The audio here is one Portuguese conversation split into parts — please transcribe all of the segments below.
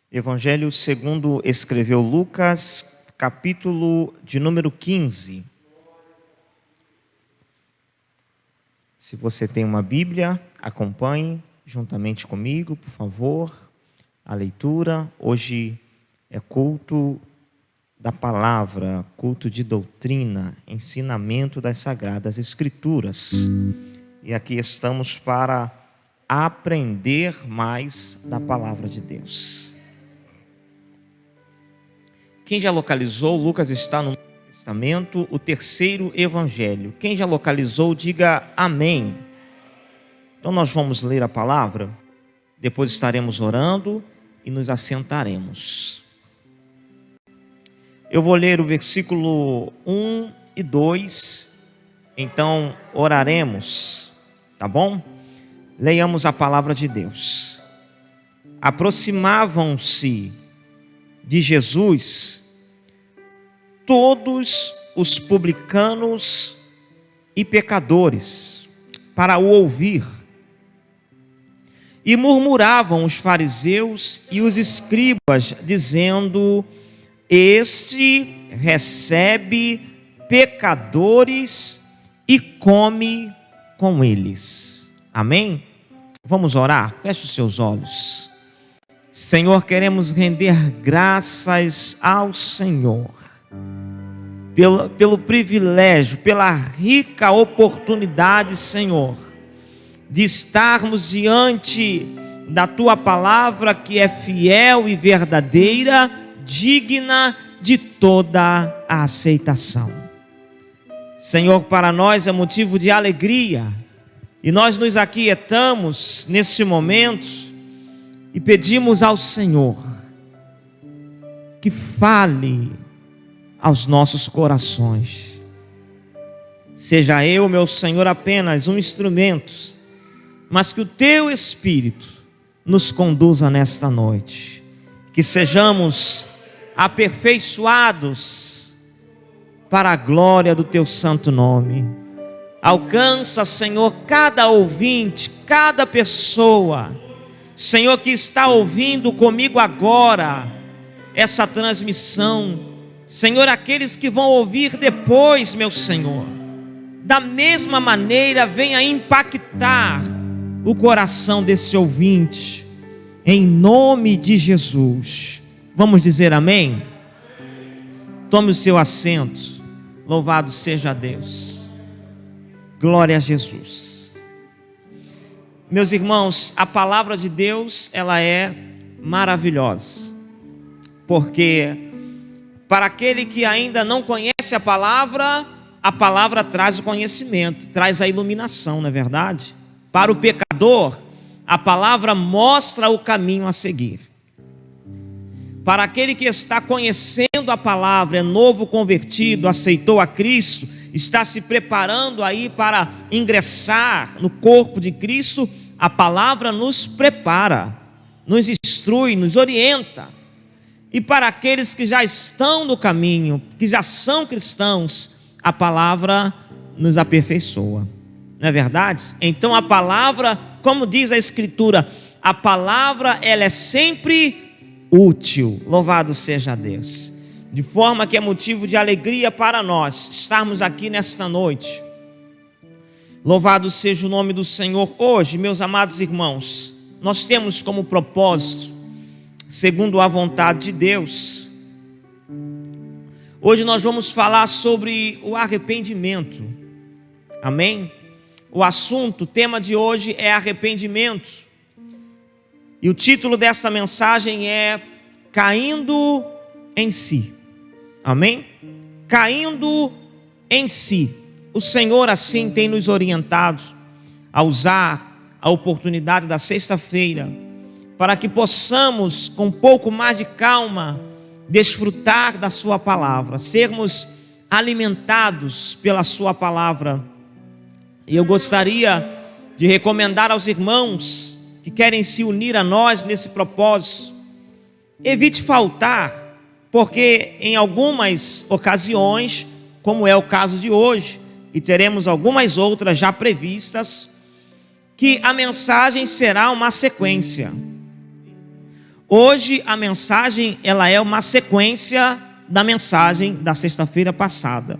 Evangelho segundo escreveu Lucas, capítulo de número 15. Se você tem uma Bíblia, acompanhe juntamente comigo, por favor, a leitura. Hoje é culto da palavra, culto de doutrina, ensinamento das Sagradas Escrituras. E aqui estamos para aprender mais da palavra de Deus. Quem já localizou, Lucas está no Novo Testamento, o terceiro evangelho. Quem já localizou, diga amém. Então nós vamos ler a palavra, depois estaremos orando e nos assentaremos. Eu vou ler o versículo 1 e 2, então oraremos, tá bom? Leiamos a palavra de Deus. Aproximavam-se de Jesus todos os publicanos e pecadores para o ouvir. E murmuravam os fariseus e os escribas, dizendo: este recebe pecadores e come com eles. Amém? Vamos orar? Feche os seus olhos. Senhor, queremos render graças ao Senhor pelo privilégio, pela rica oportunidade, Senhor, de estarmos diante da Tua palavra, que é fiel e verdadeira, digna de toda a aceitação. Senhor, para nós é motivo de alegria, e nós nos aquietamos neste momento e pedimos ao Senhor que fale aos nossos corações. Seja eu, meu Senhor, apenas um instrumento, mas que o Teu Espírito nos conduza nesta noite. Que sejamos aperfeiçoados para a glória do Teu santo nome. Alcança, Senhor, cada ouvinte, cada pessoa, Senhor, que está ouvindo comigo agora essa transmissão. Senhor, aqueles que vão ouvir depois, meu Senhor, da mesma maneira venha impactar o coração desse ouvinte, em nome de Jesus. Vamos dizer amém? Tome o seu assento. Louvado seja Deus. Glória a Jesus. Meus irmãos, a palavra de Deus, ela é maravilhosa, porque para aquele que ainda não conhece a palavra traz o conhecimento, traz a iluminação, não é verdade? Para o pecador, a palavra mostra o caminho a seguir. Para aquele que está conhecendo a palavra, é novo convertido, aceitou a Cristo, está se preparando aí para ingressar no corpo de Cristo, a palavra nos prepara, nos instrui, nos orienta. E para aqueles que já estão no caminho, que já são cristãos, a palavra nos aperfeiçoa. Não é verdade? Então a palavra, como diz a Escritura, a palavra ela é sempre útil. Louvado seja Deus. De forma que é motivo de alegria para nós estarmos aqui nesta noite. Louvado seja o nome do Senhor. Hoje, meus amados irmãos, nós temos como propósito, segundo a vontade de Deus, hoje nós vamos falar sobre o arrependimento. Amém? O assunto, o tema de hoje é arrependimento. E o título desta mensagem é Caindo em Si. Amém? Caindo em si. O Senhor assim tem nos orientado a usar a oportunidade da sexta-feira para que possamos, com um pouco mais de calma, desfrutar da sua palavra, sermos alimentados pela sua palavra. E eu gostaria de recomendar aos irmãos que querem se unir a nós nesse propósito, evite faltar, porque em algumas ocasiões, como é o caso de hoje, e teremos algumas outras já previstas, que a mensagem será uma sequência. Hoje a mensagem, ela é uma sequência da mensagem da sexta-feira passada.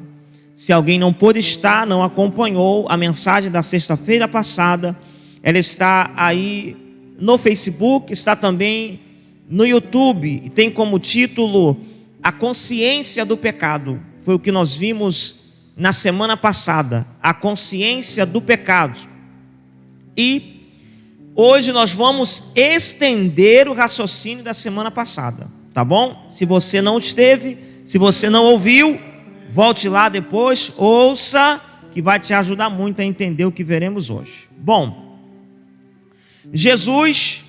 Se alguém não pôde estar, não acompanhou a mensagem da sexta-feira passada, ela está aí no Facebook, está também no YouTube, e tem como título A Consciência do Pecado. Foi o que nós vimos na semana passada, a consciência do pecado. E hoje nós vamos estender o raciocínio da semana passada, tá bom? Se você não esteve, se você não ouviu, volte lá depois, ouça, que vai te ajudar muito a entender o que veremos hoje. Bom, Jesus,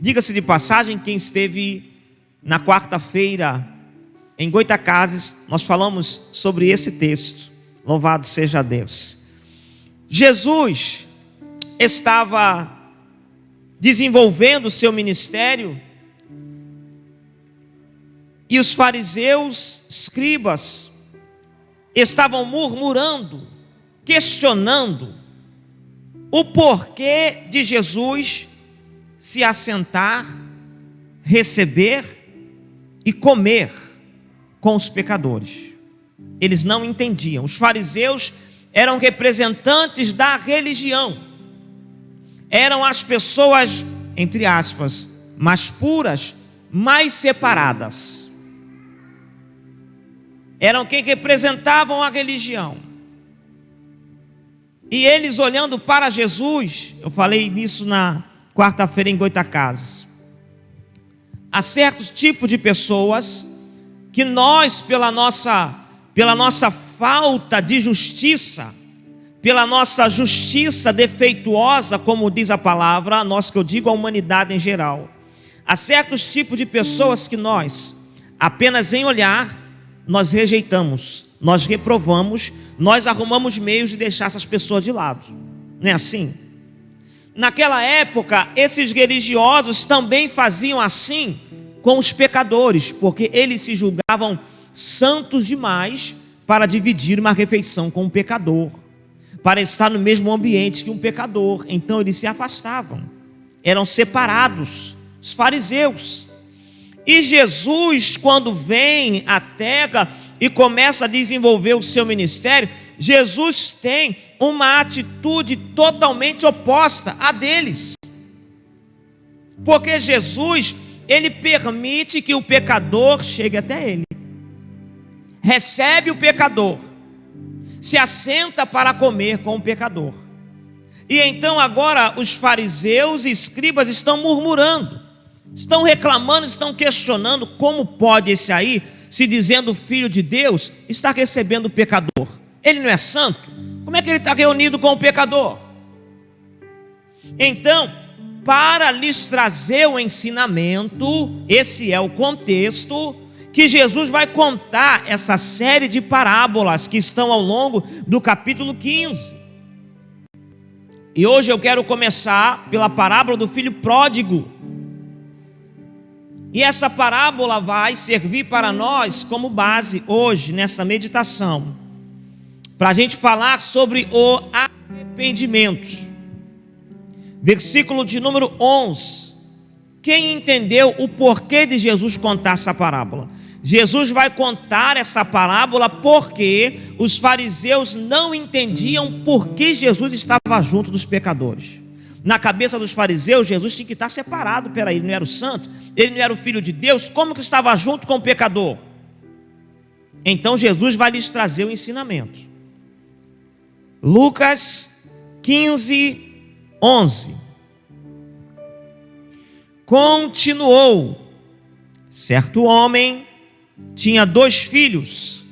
diga-se de passagem, quem esteve na quarta-feira em Goitacazes, nós falamos sobre esse texto, louvado seja Deus. Jesus estava desenvolvendo o seu ministério e os fariseus, escribas, estavam murmurando, questionando o porquê de Jesus se assentar, receber e comer com os pecadores. Eles não entendiam. Os fariseus eram representantes da religião. Eram as pessoas, entre aspas, mais puras, mais separadas. Eram quem representavam a religião. E eles olhando para Jesus, eu falei nisso na quarta-feira em Goitacazes. Há certos tipos de pessoas que nós, pela nossa falta de justiça, pela nossa justiça defeituosa, como diz a palavra, nós que eu digo a humanidade em geral, há certos tipos de pessoas que nós, apenas em olhar, nós rejeitamos, nós reprovamos, nós arrumamos meios de deixar essas pessoas de lado. Não é assim? Naquela época, esses religiosos também faziam assim com os pecadores, porque eles se julgavam santos demais para dividir uma refeição com um pecador, para estar no mesmo ambiente que um pecador. Então eles se afastavam, eram separados, os fariseus. E Jesus, quando vem à terra e começa a desenvolver o seu ministério, Jesus tem uma atitude totalmente oposta à deles. Porque Jesus, ele permite que o pecador chegue até ele. Recebe o pecador, se assenta para comer com o pecador. E então agora os fariseus e escribas estão murmurando, estão reclamando, estão questionando como pode esse aí, se dizendo filho de Deus, estar recebendo o pecador. Ele não é santo? Como é que ele está reunido com o pecador? Então, para lhes trazer o ensinamento, esse é o contexto, que Jesus vai contar essa série de parábolas que estão ao longo do capítulo 15. E hoje eu quero começar pela parábola do filho pródigo. E essa parábola vai servir para nós como base hoje, nessa meditação, para a gente falar sobre o arrependimento. Versículo de número 11. Quem entendeu o porquê de Jesus contar essa parábola? Jesus vai contar essa parábola porque os fariseus não entendiam por que Jesus estava junto dos pecadores. Na cabeça dos fariseus, Jesus tinha que estar separado. Peraí, ele não era o santo? Ele não era o filho de Deus? Como que estava junto com o pecador? Então Jesus vai lhes trazer o ensinamento. Lucas 15, 11. Continuou: certo homem tinha 2 filhos.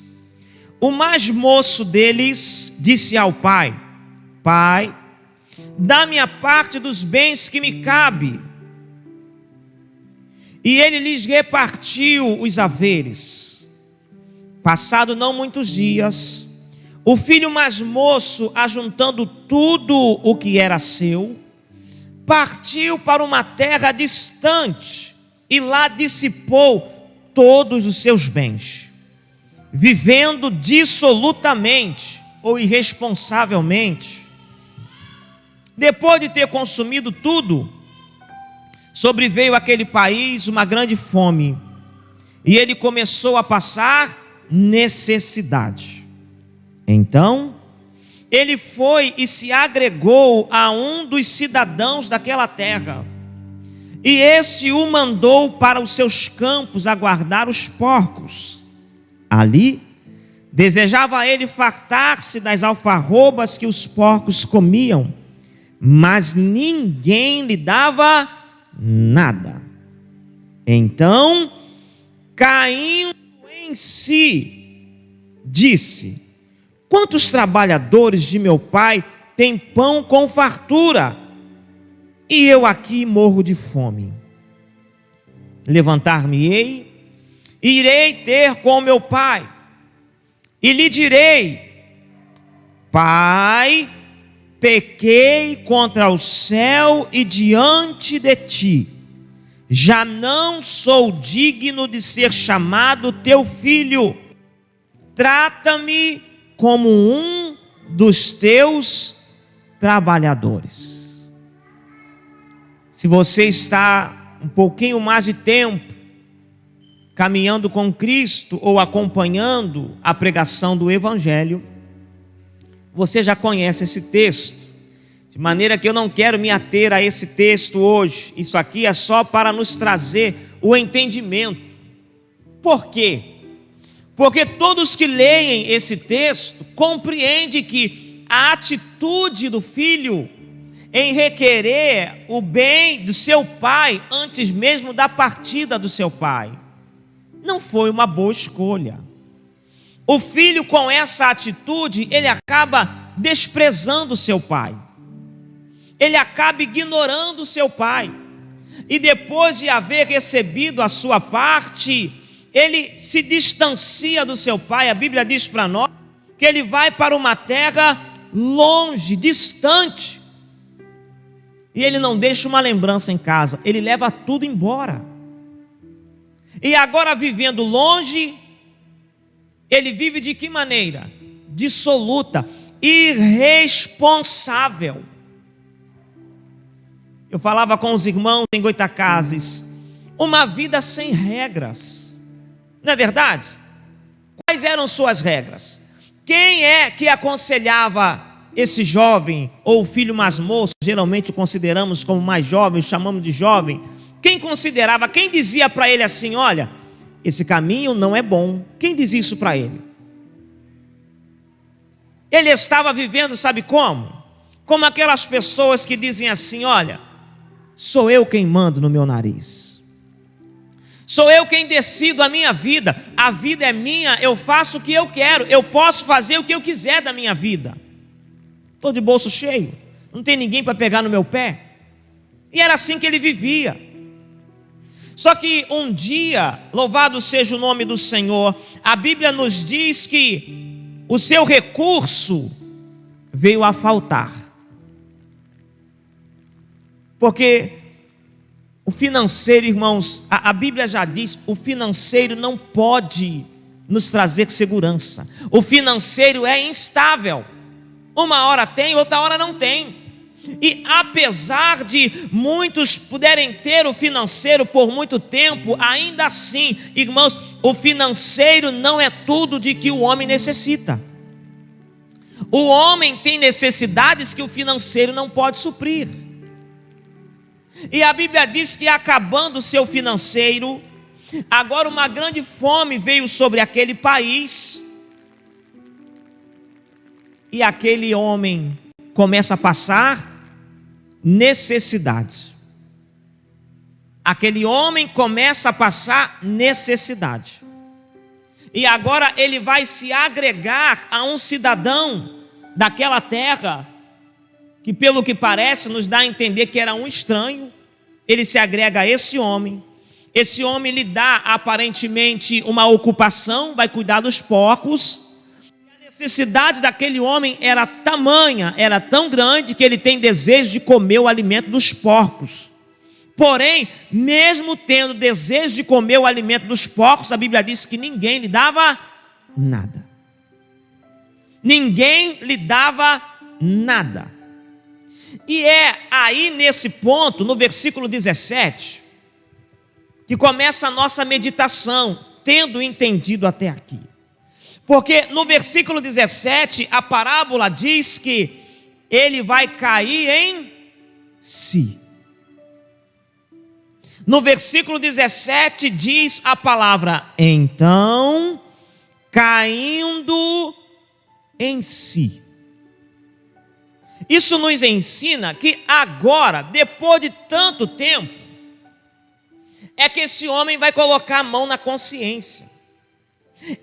O mais moço deles disse ao pai: Pai, dá-me a parte dos bens que me cabe. E ele lhes repartiu os haveres. Passado não muitos dias, o filho mais moço, ajuntando tudo o que era seu, partiu para uma terra distante e lá dissipou todos os seus bens, vivendo dissolutamente ou irresponsavelmente. Depois de ter consumido tudo, sobreveio àquele país uma grande fome, e ele começou a passar necessidade. Então, ele foi e se agregou a um dos cidadãos daquela terra, e esse o mandou para os seus campos a guardar os porcos. Ali, desejava ele fartar-se das alfarrobas que os porcos comiam, mas ninguém lhe dava nada. Então, caindo em si, disse: quantos trabalhadores de meu pai têm pão com fartura, e eu aqui morro de fome? Levantar-me-ei, e irei ter com meu pai, e lhe direi: Pai, pequei contra o céu e diante de ti, já não sou digno de ser chamado teu filho, trata-me como um dos teus trabalhadores. Se você está um pouquinho mais de tempo caminhando com Cristo ou acompanhando a pregação do Evangelho, você já conhece esse texto, de maneira que eu não quero me ater a esse texto hoje. Isso aqui é só para nos trazer o entendimento. Por quê? Porque todos que leem esse texto compreendem que a atitude do filho em requerer o bem do seu pai antes mesmo da partida do seu pai não foi uma boa escolha. O filho, com essa atitude, ele acaba desprezando seu pai, ele acaba ignorando seu pai, e depois de haver recebido a sua parte, ele se distancia do seu pai. A Bíblia diz para nós que ele vai para uma terra longe, distante, e ele não deixa uma lembrança em casa, ele leva tudo embora. E agora, vivendo longe, ele vive de que maneira? Dissoluta, irresponsável. Eu falava com os irmãos em Goitacazes, uma vida sem regras, não é verdade? Quais eram suas regras? Quem é que aconselhava esse jovem, ou o filho mais moço? Geralmente o consideramos como mais jovem, chamamos de jovem. Quem considerava, quem dizia para ele assim: olha, esse caminho não é bom? Quem diz isso para ele? Ele estava vivendo, sabe como? Como aquelas pessoas que dizem assim: olha, sou eu quem mando no meu nariz, sou eu quem decido a minha vida é minha, eu faço o que eu quero, eu posso fazer o que eu quiser da minha vida, estou de bolso cheio, não tem ninguém para pegar no meu pé. E era assim que ele vivia. Só que um dia, louvado seja o nome do Senhor, a Bíblia nos diz que o seu recurso veio a faltar. Porque o financeiro, irmãos, a Bíblia já diz, o financeiro não pode nos trazer segurança. O financeiro é instável. Uma hora tem, outra hora não tem. E apesar de muitos puderem ter o financeiro por muito tempo, ainda assim, irmãos, o financeiro não é tudo de que o homem necessita. O homem tem necessidades que o financeiro não pode suprir. E a Bíblia diz que, acabando o seu financeiro, agora uma grande fome veio sobre aquele país, e aquele homem começa a passar necessidade. Aquele homem começa a passar necessidade. E agora ele vai se agregar a um cidadão daquela terra, que pelo que parece nos dá a entender que era um estranho. Ele se agrega a esse homem lhe dá aparentemente uma ocupação, vai cuidar dos porcos. A necessidade daquele homem era tamanha, era tão grande, que ele tem desejo de comer o alimento dos porcos. Porém, mesmo tendo desejo de comer o alimento dos porcos, a Bíblia diz que ninguém lhe dava nada. Ninguém lhe dava nada. E é aí nesse ponto, no versículo 17, que começa a nossa meditação, tendo entendido até aqui. Porque no versículo 17, a parábola diz que ele vai cair em si. No versículo 17 diz a palavra, então, caindo em si. Isso nos ensina que agora, depois de tanto tempo, é que esse homem vai colocar a mão na consciência.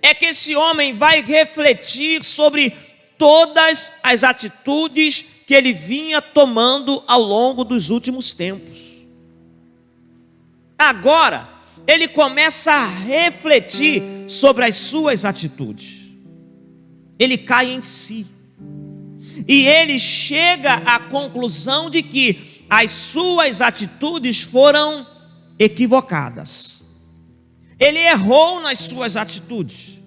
É que esse homem vai refletir sobre todas as atitudes que ele vinha tomando ao longo dos últimos tempos. Agora, ele começa a refletir sobre as suas atitudes. Ele cai em si. E ele chega à conclusão de que as suas atitudes foram equivocadas. Ele errou nas suas atitudes.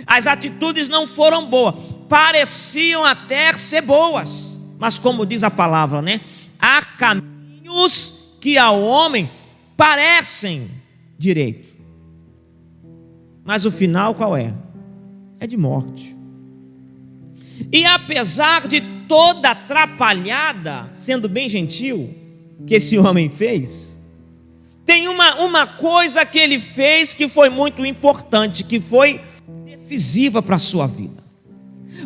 As atitudes não foram boas. Pareciam até ser boas. Mas como diz a palavra, né? Há caminhos que ao homem parecem direito. Mas o final qual é? É de morte. E apesar de toda atrapalhada, sendo bem gentil, que esse homem fez, tem uma coisa que ele fez que foi muito importante, que foi decisiva para a sua vida.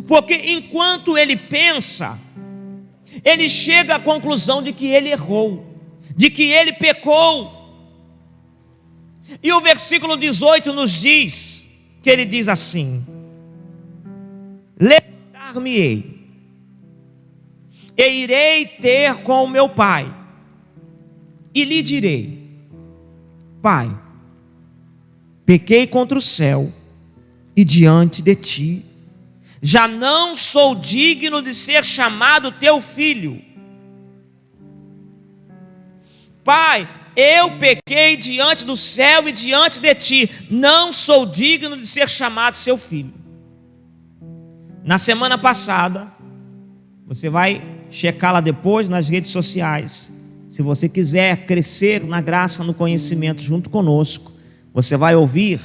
Porque enquanto ele pensa, ele chega à conclusão de que ele errou, de que ele pecou. E o versículo 18 nos diz, que ele diz assim: levantar-me-ei, e irei ter com o meu pai, e lhe direi: Pai, pequei contra o céu e diante de ti, já não sou digno de ser chamado teu filho. Pai, eu pequei diante do céu e diante de ti, não sou digno de ser chamado seu filho. Na semana passada, você vai checar lá depois nas redes sociais. Se você quiser crescer na graça, no conhecimento junto conosco, você vai ouvir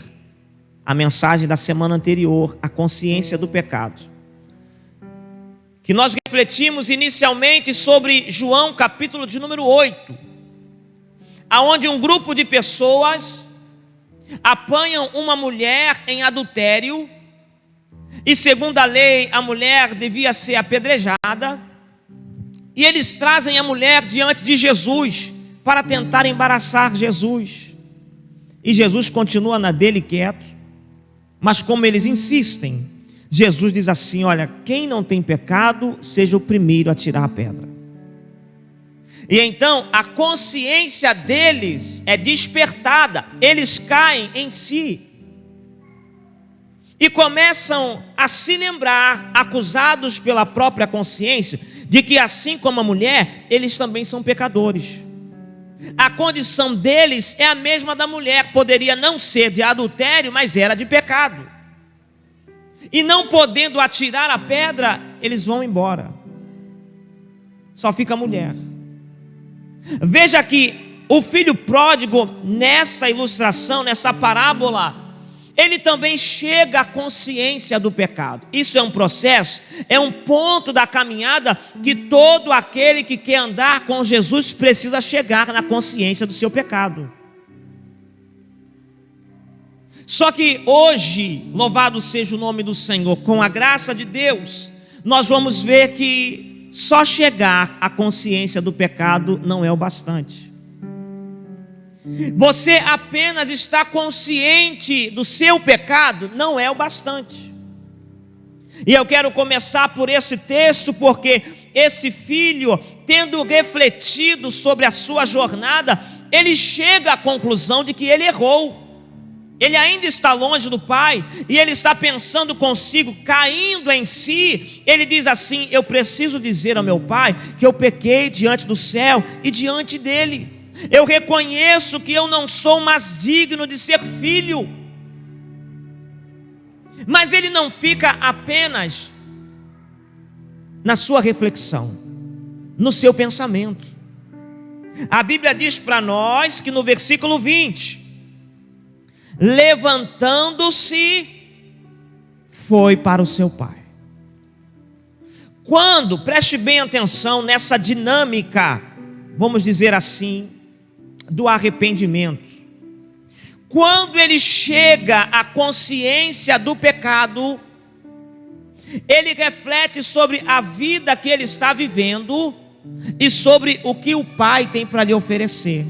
a mensagem da semana anterior, a consciência do pecado. Que nós refletimos inicialmente sobre João capítulo de número 8, aonde um grupo de pessoas apanham uma mulher em adultério, e segundo a lei, a mulher devia ser apedrejada, e eles trazem a mulher diante de Jesus, para tentar embaraçar Jesus, e Jesus continua na dele quieto, mas como eles insistem, Jesus diz assim: olha, quem não tem pecado, seja o primeiro a tirar a pedra. E então a consciência deles é despertada, eles caem em si, e começam a se lembrar, acusados pela própria consciência, de que assim como a mulher, eles também são pecadores. A condição deles é a mesma da mulher, poderia não ser de adultério, mas era de pecado. E não podendo atirar a pedra, eles vão embora. Só fica a mulher. Veja que o filho pródigo, nessa ilustração, nessa parábola, ele também chega à consciência do pecado. Isso é um processo, é um ponto da caminhada que todo aquele que quer andar com Jesus precisa chegar na consciência do seu pecado. Só que hoje, louvado seja o nome do Senhor, com a graça de Deus, nós vamos ver que só chegar à consciência do pecado não é o bastante. Você apenas está consciente do seu pecado não é o bastante. E eu quero começar por esse texto, porque esse filho, tendo refletido sobre a sua jornada, ele chega à conclusão de que ele errou. Ele ainda está longe do pai, e ele está pensando consigo, caindo em si. Ele diz assim: eu preciso dizer ao meu pai que eu pequei diante do céu e diante dele. Eu reconheço que eu não sou mais digno de ser filho. Mas ele não fica apenas na sua reflexão. no seu pensamento. A Bíblia diz para nós que no versículo 20, levantando-se, foi para o seu pai. Quando, preste bem atenção nessa dinâmica, vamos dizer assim, do arrependimento. Quando ele chega à consciência do pecado, ele reflete sobre a vida que ele está vivendo e sobre o que o pai tem para lhe oferecer.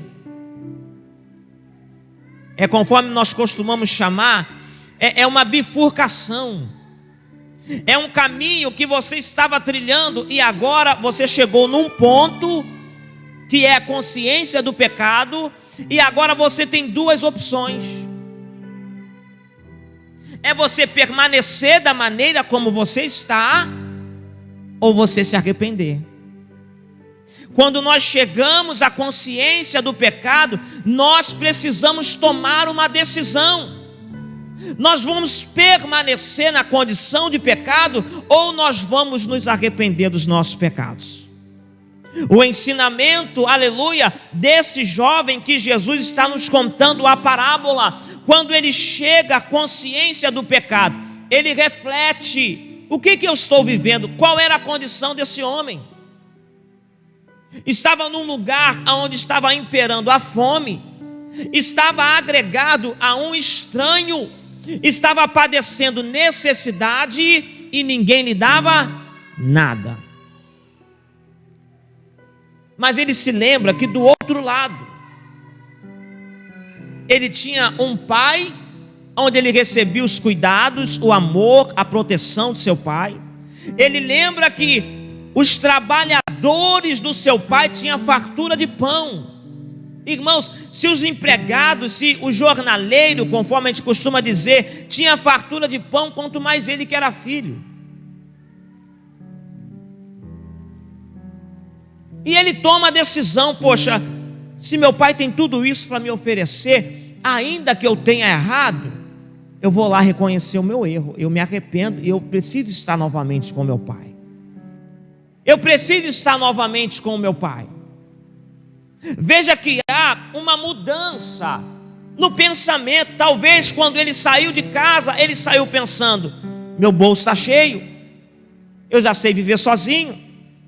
É conforme nós costumamos chamar, é uma bifurcação. É um caminho que você estava trilhando e agora você chegou num ponto que é a consciência do pecado, e agora você tem duas opções. É você permanecer da maneira como você está, ou você se arrepender. Quando nós chegamos à consciência do pecado, nós precisamos tomar uma decisão. Nós vamos permanecer na condição de pecado, ou nós vamos nos arrepender dos nossos pecados. O ensinamento, aleluia, desse jovem que Jesus está nos contando a parábola, quando ele chega à consciência do pecado, ele reflete: o que eu estou vivendo? Qual era a condição desse homem? Estava num lugar onde estava imperando a fome, estava agregado a um estranho, estava padecendo necessidade e ninguém lhe dava nada. Mas ele se lembra que do outro lado, ele tinha um pai, onde ele recebia os cuidados, o amor, a proteção de seu pai. Ele lembra que os trabalhadores do seu pai tinham fartura de pão. Irmãos, se os empregados, se o jornaleiro, conforme a gente costuma dizer, tinha fartura de pão, quanto mais ele que era filho. E ele toma a decisão: poxa, se meu pai tem tudo isso para me oferecer, ainda que eu tenha errado, eu vou lá reconhecer o meu erro, eu me arrependo e eu preciso estar novamente com meu pai. Eu preciso estar novamente com o meu pai. Veja que há uma mudança no pensamento. Talvez quando ele saiu de casa, ele saiu pensando: meu bolso está cheio, eu já sei viver sozinho,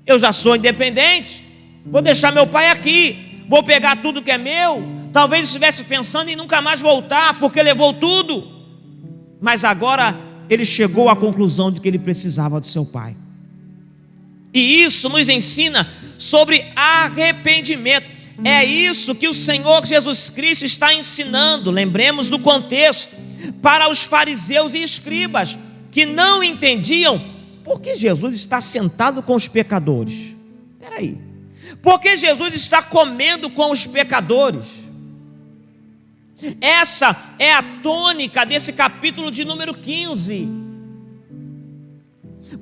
eu já sou independente, vou deixar meu pai aqui, vou pegar tudo que é meu. Talvez estivesse pensando em nunca mais voltar, porque levou tudo. Mas agora ele chegou à conclusão de que ele precisava do seu pai. E isso nos ensina sobre arrependimento. É isso que o Senhor Jesus Cristo está ensinando, lembremos do contexto, para os fariseus e escribas, que não entendiam por que Jesus está sentado com os pecadores. Espera aí, por que Jesus está comendo com os pecadores? Essa é a tônica desse capítulo de número 15.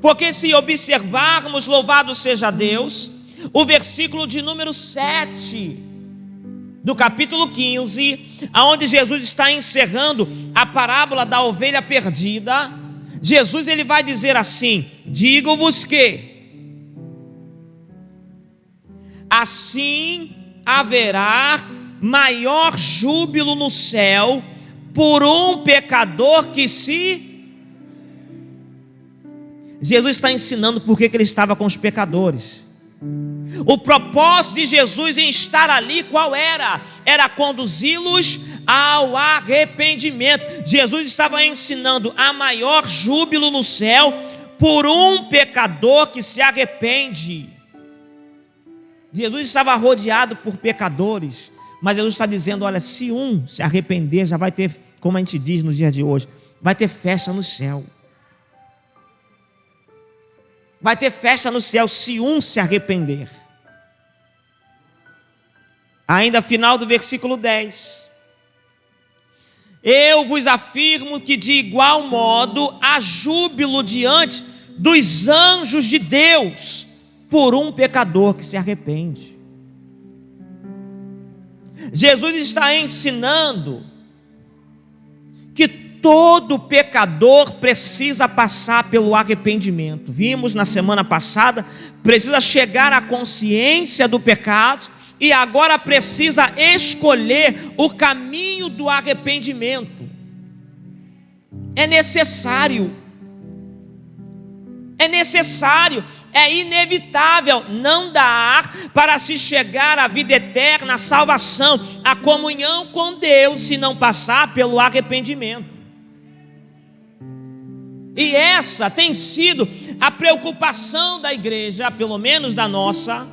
Porque se observarmos, louvado seja Deus, o versículo de número 7 do capítulo 15, aonde Jesus está encerrando a parábola da ovelha perdida, Jesus ele vai dizer assim: digo-vos que assim haverá maior júbilo no céu por um pecador que se... Jesus está ensinando por que ele estava com os pecadores. O propósito de Jesus em estar ali, qual era? Era conduzi-los ao arrependimento. Jesus estava ensinando a maior júbilo no céu por um pecador que se arrepende. Jesus estava rodeado por pecadores, mas Jesus está dizendo: olha, se um se arrepender, já vai ter, como a gente diz no dia de hoje, vai ter festa no céu. Vai ter festa no céu se um se arrepender. Ainda final do versículo 10. Eu vos afirmo que de igual modo há júbilo diante dos anjos de Deus por um pecador que se arrepende. Jesus está ensinando que todo pecador precisa passar pelo arrependimento. Vimos na semana passada precisa chegar à consciência do pecado e agora precisa escolher o caminho do arrependimento. É necessário, é inevitável, não dá para se chegar à vida eterna, à salvação, à comunhão com Deus, se não passar pelo arrependimento. E essa tem sido a preocupação da igreja, pelo menos da nossa.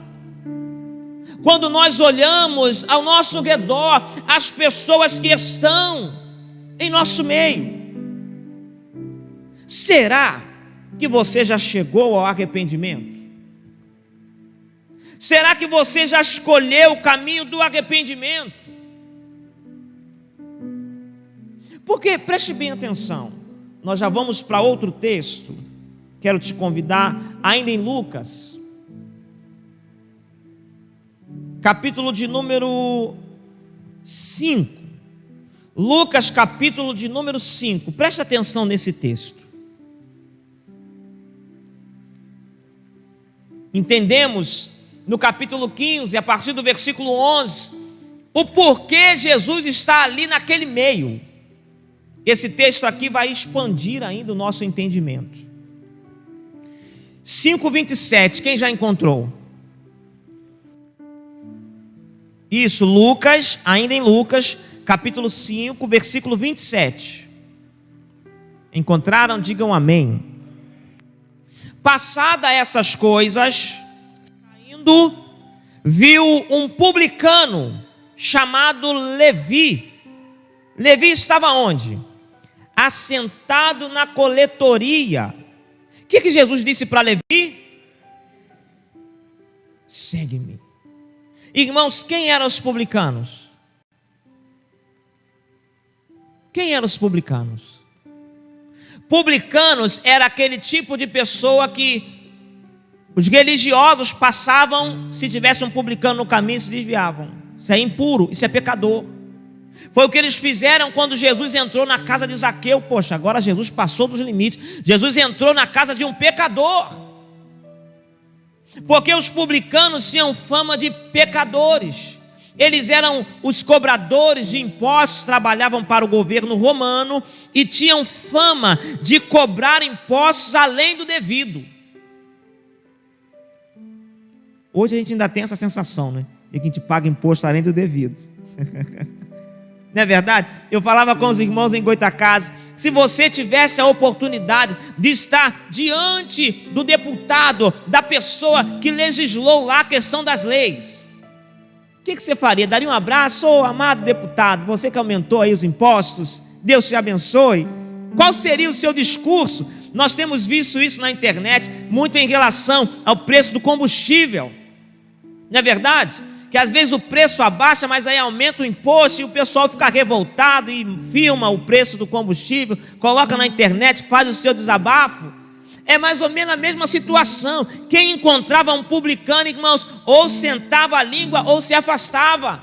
Quando nós olhamos ao nosso redor, as pessoas que estão em nosso meio, será que você já chegou ao arrependimento? Será que você já escolheu o caminho do arrependimento? Porque, preste bem atenção, nós já vamos para outro texto. Quero te convidar, ainda em Lucas, capítulo de número 5. Lucas, capítulo de número 5. Preste atenção nesse texto. Entendemos no capítulo 15, a partir do versículo 11, o porquê Jesus está ali naquele meio. Esse texto aqui vai expandir ainda o nosso entendimento. 5:27, quem já encontrou? Isso, Lucas, ainda em Lucas, capítulo 5, versículo 27. Encontraram? Digam amém. Passada essas coisas, saindo, viu um publicano chamado Levi. Levi estava onde? Assentado na coletoria. O que Jesus disse para Levi? Segue-me. Irmãos, quem eram os publicanos? Quem eram os publicanos? Publicanos era aquele tipo de pessoa que os religiosos passavam, se tivesse um publicano no caminho, se desviavam. Isso é impuro, isso é pecador. Foi o que eles fizeram quando Jesus entrou na casa de Zaqueu. Poxa, agora Jesus passou dos limites. Jesus entrou na casa de um pecador. Porque os publicanos tinham fama de pecadores. Eles eram os cobradores de impostos, trabalhavam para o governo romano e tinham fama de cobrar impostos além do devido. Hoje a gente ainda tem essa sensação, né? De que a gente paga imposto além do devido. Não é verdade? Eu falava com os irmãos em Goitacazes, se você tivesse a oportunidade de estar diante do deputado, da pessoa que legislou lá a questão das leis, o que você faria? Daria um abraço? Ô, amado deputado, você que aumentou aí os impostos, Deus te abençoe. Qual seria o seu discurso? Nós temos visto isso na internet, muito em relação ao preço do combustível. Não é verdade? Que às vezes o preço abaixa, mas aí aumenta o imposto e o pessoal fica revoltado e filma o preço do combustível, coloca na internet, faz o seu desabafo. É mais ou menos a mesma situação. Quem encontrava um publicano, irmãos, ou sentava a língua ou se afastava.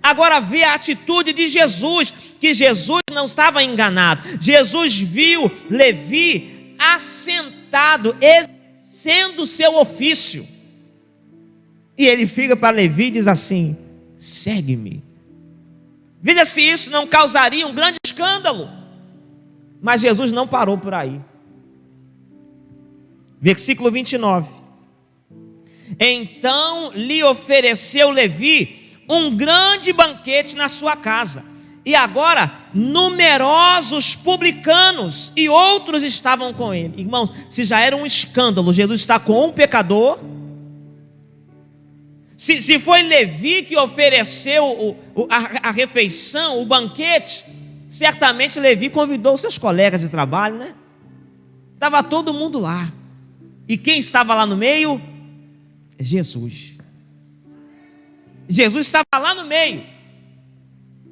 Agora vê a atitude de Jesus, que Jesus não estava enganado. Jesus viu Levi assentado, exercendo o seu ofício. E ele fica para Levi e diz assim: segue-me. Veja se isso não causaria um grande escândalo. Mas Jesus não parou por aí. Versículo 29. Então lhe ofereceu Levi um grande banquete na sua casa. E agora numerosos publicanos e outros estavam com ele. Irmãos, se já era um escândalo Jesus está com um pecador, se foi Levi que ofereceu a refeição, o banquete, certamente Levi convidou seus colegas de trabalho, né? Estava todo mundo lá. E quem estava lá no meio? Jesus. Jesus estava lá no meio.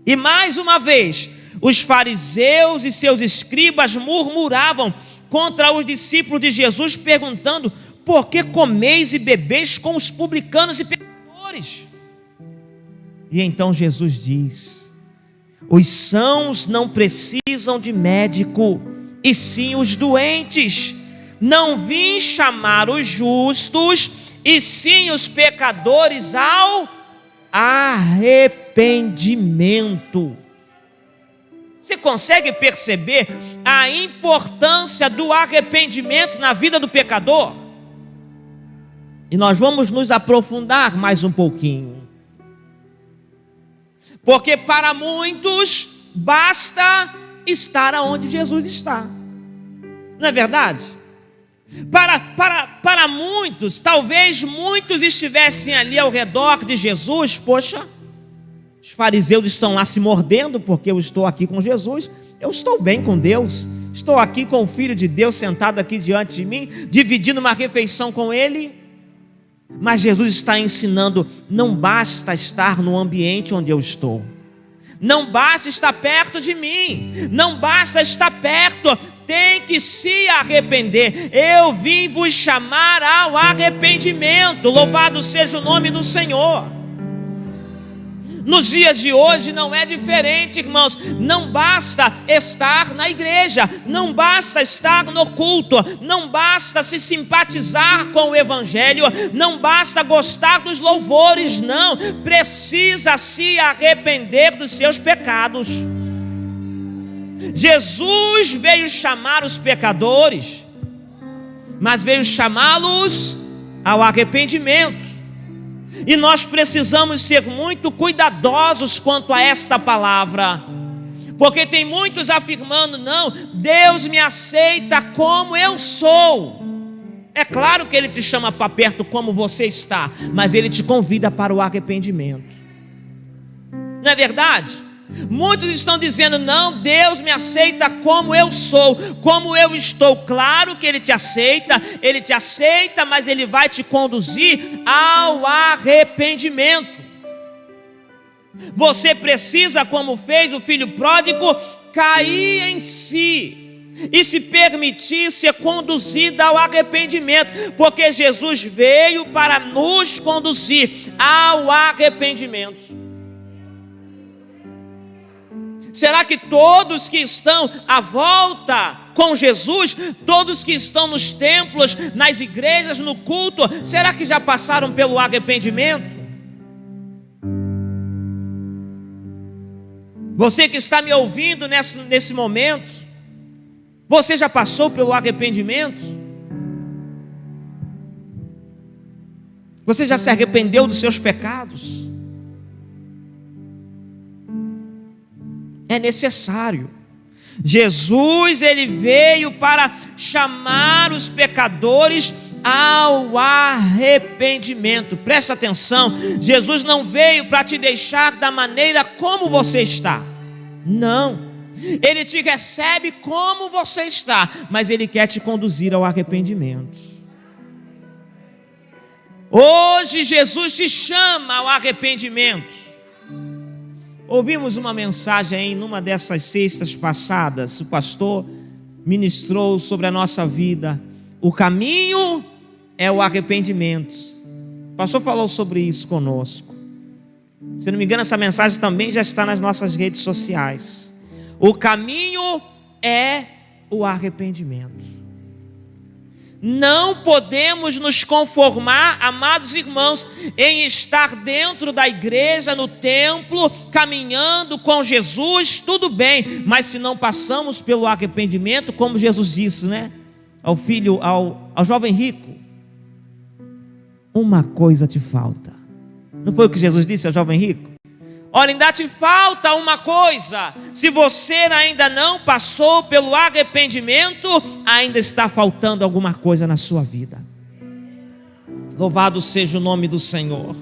E mais uma vez, os fariseus e seus escribas murmuravam contra os discípulos de Jesus, perguntando: por que comeis e bebeis com os publicanos e pecadores? E então Jesus diz: os sãos não precisam de médico, e sim os doentes. não vim chamar os justos, e sim os pecadores ao arrependimento. Você consegue perceber a importância do arrependimento na vida do pecador? E nós vamos nos aprofundar mais um pouquinho. Porque para muitos basta estar aonde Jesus está. Não é verdade? Para muitos, talvez muitos estivessem ali ao redor de Jesus. Poxa, os fariseus estão lá se mordendo porque eu estou aqui com Jesus. Eu estou bem com Deus. Estou aqui com o Filho de Deus sentado aqui diante de mim, dividindo uma refeição com Ele. Mas Jesus está ensinando, não basta estar no ambiente onde eu estou. Não basta estar perto de mim. Não basta estar perto. Tem que se arrepender. Eu vim vos chamar ao arrependimento. Louvado seja o nome do Senhor. Nos dias de hoje não é diferente, irmãos. Não basta estar na igreja, não basta estar no culto, não basta se simpatizar com o evangelho, não basta gostar dos louvores, não. Precisa se arrepender dos seus pecados. Jesus veio chamar os pecadores, mas veio chamá-los ao arrependimento. E nós precisamos ser muito cuidadosos quanto a esta palavra, porque tem muitos afirmando, não, Deus me aceita como eu sou. É claro que Ele te chama para perto como você está, mas Ele te convida para o arrependimento. Não é verdade? Muitos estão dizendo, não, Deus me aceita como eu sou, como eu estou. Claro que Ele te aceita, mas Ele vai te conduzir ao arrependimento. Você precisa, como fez o filho pródigo, cair em si e se permitir ser conduzido ao arrependimento, porque Jesus veio para nos conduzir ao arrependimento. Será que todos que estão à volta com Jesus, todos que estão nos templos, nas igrejas, no culto, será que já passaram pelo arrependimento? Você que está me ouvindo nesse momento, você já passou pelo arrependimento? Você já se arrependeu dos seus pecados? É necessário. Jesus, Ele veio para chamar os pecadores ao arrependimento. Presta atenção, Jesus não veio para te deixar da maneira como você está. Não, Ele te recebe como você está, mas Ele quer te conduzir ao arrependimento. Hoje Jesus te chama ao arrependimento. Ouvimos uma mensagem em numa dessas sextas passadas, o pastor ministrou sobre a nossa vida. O caminho é o arrependimento. O pastor falou sobre isso conosco. Se não me engano, essa mensagem também já está nas nossas redes sociais. O caminho é o arrependimento. Não podemos nos conformar, amados irmãos, em estar dentro da igreja, no templo, caminhando com Jesus, tudo bem, mas se não passamos pelo arrependimento, como Jesus disse, né? Ao jovem rico, uma coisa te falta. Não foi o que Jesus disse ao jovem rico? Olha, ainda te falta uma coisa. Se você ainda não passou pelo arrependimento, ainda está faltando alguma coisa na sua vida. Louvado seja o nome do Senhor.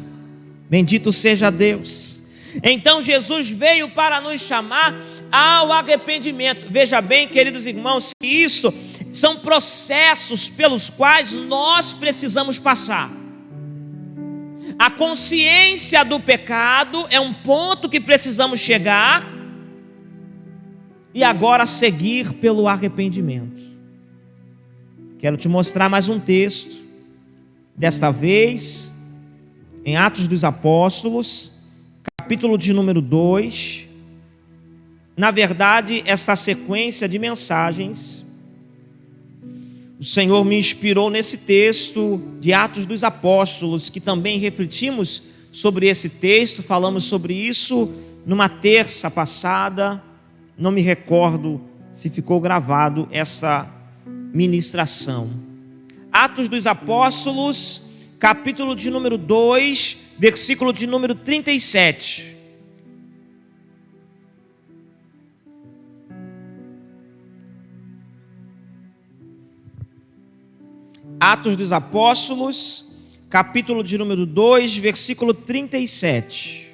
Bendito seja Deus. Então Jesus veio para nos chamar ao arrependimento. Veja bem, queridos irmãos, que isso são processos pelos quais nós precisamos passar. A consciência do pecado é um ponto que precisamos chegar e agora seguir pelo arrependimento. Quero te mostrar mais um texto, desta vez em Atos dos Apóstolos, capítulo de número 2. Na verdade, esta sequência de mensagens O Senhor me inspirou nesse texto de Atos dos Apóstolos, que também refletimos sobre esse texto, falamos sobre isso numa terça passada. Não me recordo se ficou gravado essa ministração. Atos dos Apóstolos, capítulo de número 2, versículo de número 37. Atos dos Apóstolos, capítulo de número 2, versículo 37.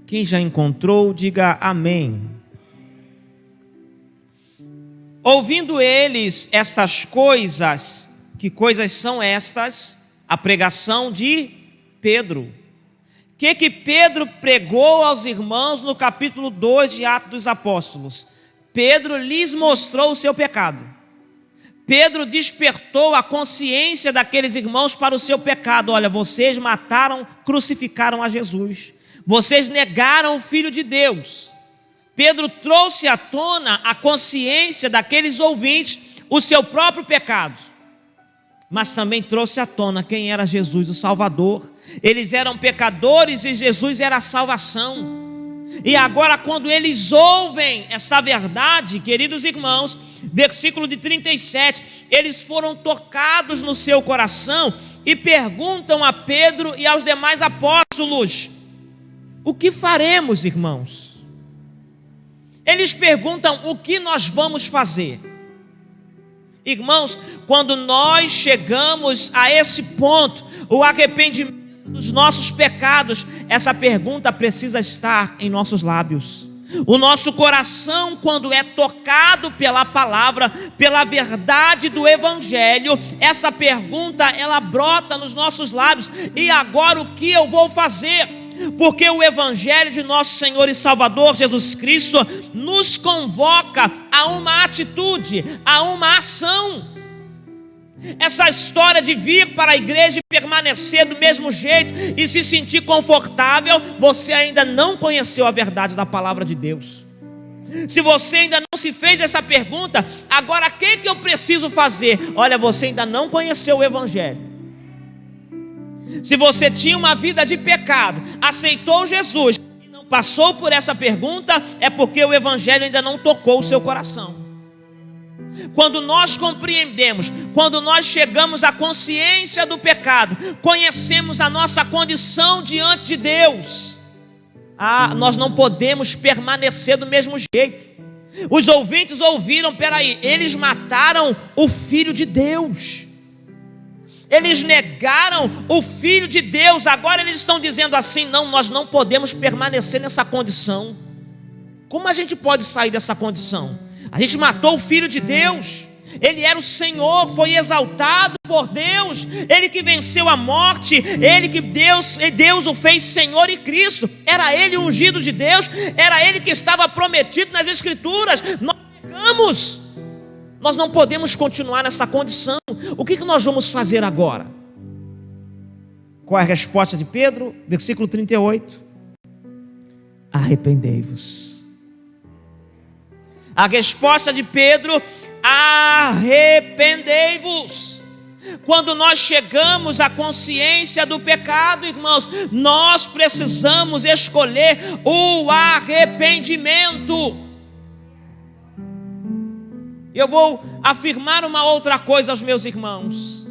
Quem já encontrou, diga amém. Ouvindo eles estas coisas, que coisas são estas? A pregação de Pedro. Que Pedro pregou aos irmãos no capítulo 2 de Atos dos Apóstolos? Pedro lhes mostrou o seu pecado. Pedro despertou a consciência daqueles irmãos para o seu pecado. Olha, vocês mataram, crucificaram a Jesus. Vocês negaram o Filho de Deus. Pedro trouxe à tona a consciência daqueles ouvintes, o seu próprio pecado. Mas também trouxe à tona quem era Jesus, o Salvador. Eles eram pecadores e Jesus era a salvação. E agora, quando eles ouvem essa verdade, queridos irmãos, versículo de 37, eles foram tocados no seu coração e perguntam a Pedro e aos demais apóstolos: o que faremos, irmãos? Eles perguntam: o que nós vamos fazer? Irmãos, quando nós chegamos a esse ponto, o arrependimento dos nossos pecados, essa pergunta precisa estar em nossos lábios. O nosso coração, quando é tocado pela palavra, pela verdade do Evangelho, essa pergunta, ela brota nos nossos lábios: e agora o que eu vou fazer? Porque o Evangelho de nosso Senhor e Salvador Jesus Cristo nos convoca a uma atitude, a uma ação. Essa história de vir para a igreja e permanecer do mesmo jeito e se sentir confortável, você ainda não conheceu a verdade da palavra de Deus. Se você ainda não se fez essa pergunta, agora o que eu preciso fazer? Olha, você ainda não conheceu o Evangelho. Se você tinha uma vida de pecado, aceitou Jesus e não passou por essa pergunta, é porque o Evangelho ainda não tocou o seu coração. Quando nós compreendemos, quando nós chegamos à consciência do pecado, conhecemos a nossa condição diante de Deus, nós não podemos permanecer do mesmo jeito. Os ouvintes ouviram: peraí, eles mataram o Filho de Deus, eles negaram o Filho de Deus, agora eles estão dizendo assim: não, nós não podemos permanecer nessa condição. Como a gente pode sair dessa condição? A gente matou o Filho de Deus, Ele era o Senhor, foi exaltado por Deus, Ele que venceu a morte, Ele que Deus o fez Senhor e Cristo, era Ele o ungido de Deus, era Ele que estava prometido nas Escrituras. Nós pegamos, nós não podemos continuar nessa condição. O que nós vamos fazer agora? Qual é a resposta de Pedro? Versículo 38: arrependei-vos. A resposta de Pedro: arrependei-vos. Quando nós chegamos à consciência do pecado, irmãos, nós precisamos escolher o arrependimento. Eu vou afirmar uma outra coisa aos meus irmãos: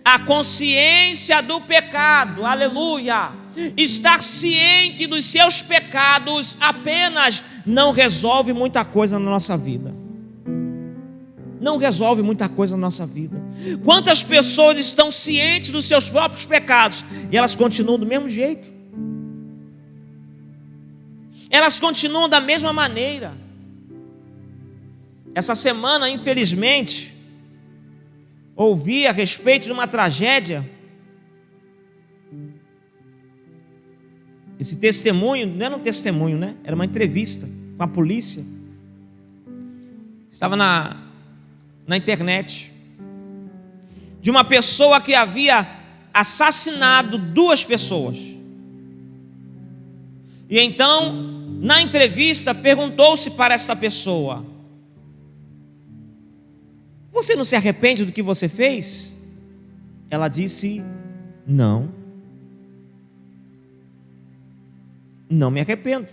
a consciência do pecado, aleluia, estar ciente dos seus pecados apenas não resolve muita coisa na nossa vida. Não resolve muita coisa na nossa vida. Quantas pessoas estão cientes dos seus próprios pecados e elas continuam do mesmo jeito? Elas continuam da mesma maneira. Essa semana, infelizmente, ouvi a respeito de uma tragédia. Esse testemunho, não era um testemunho, né? Era uma entrevista com a polícia. Estava na internet. De uma pessoa que havia assassinado 2 pessoas. E então, na entrevista, perguntou-se para essa pessoa: você não se arrepende do que você fez? Ela disse: não. Não me arrependo.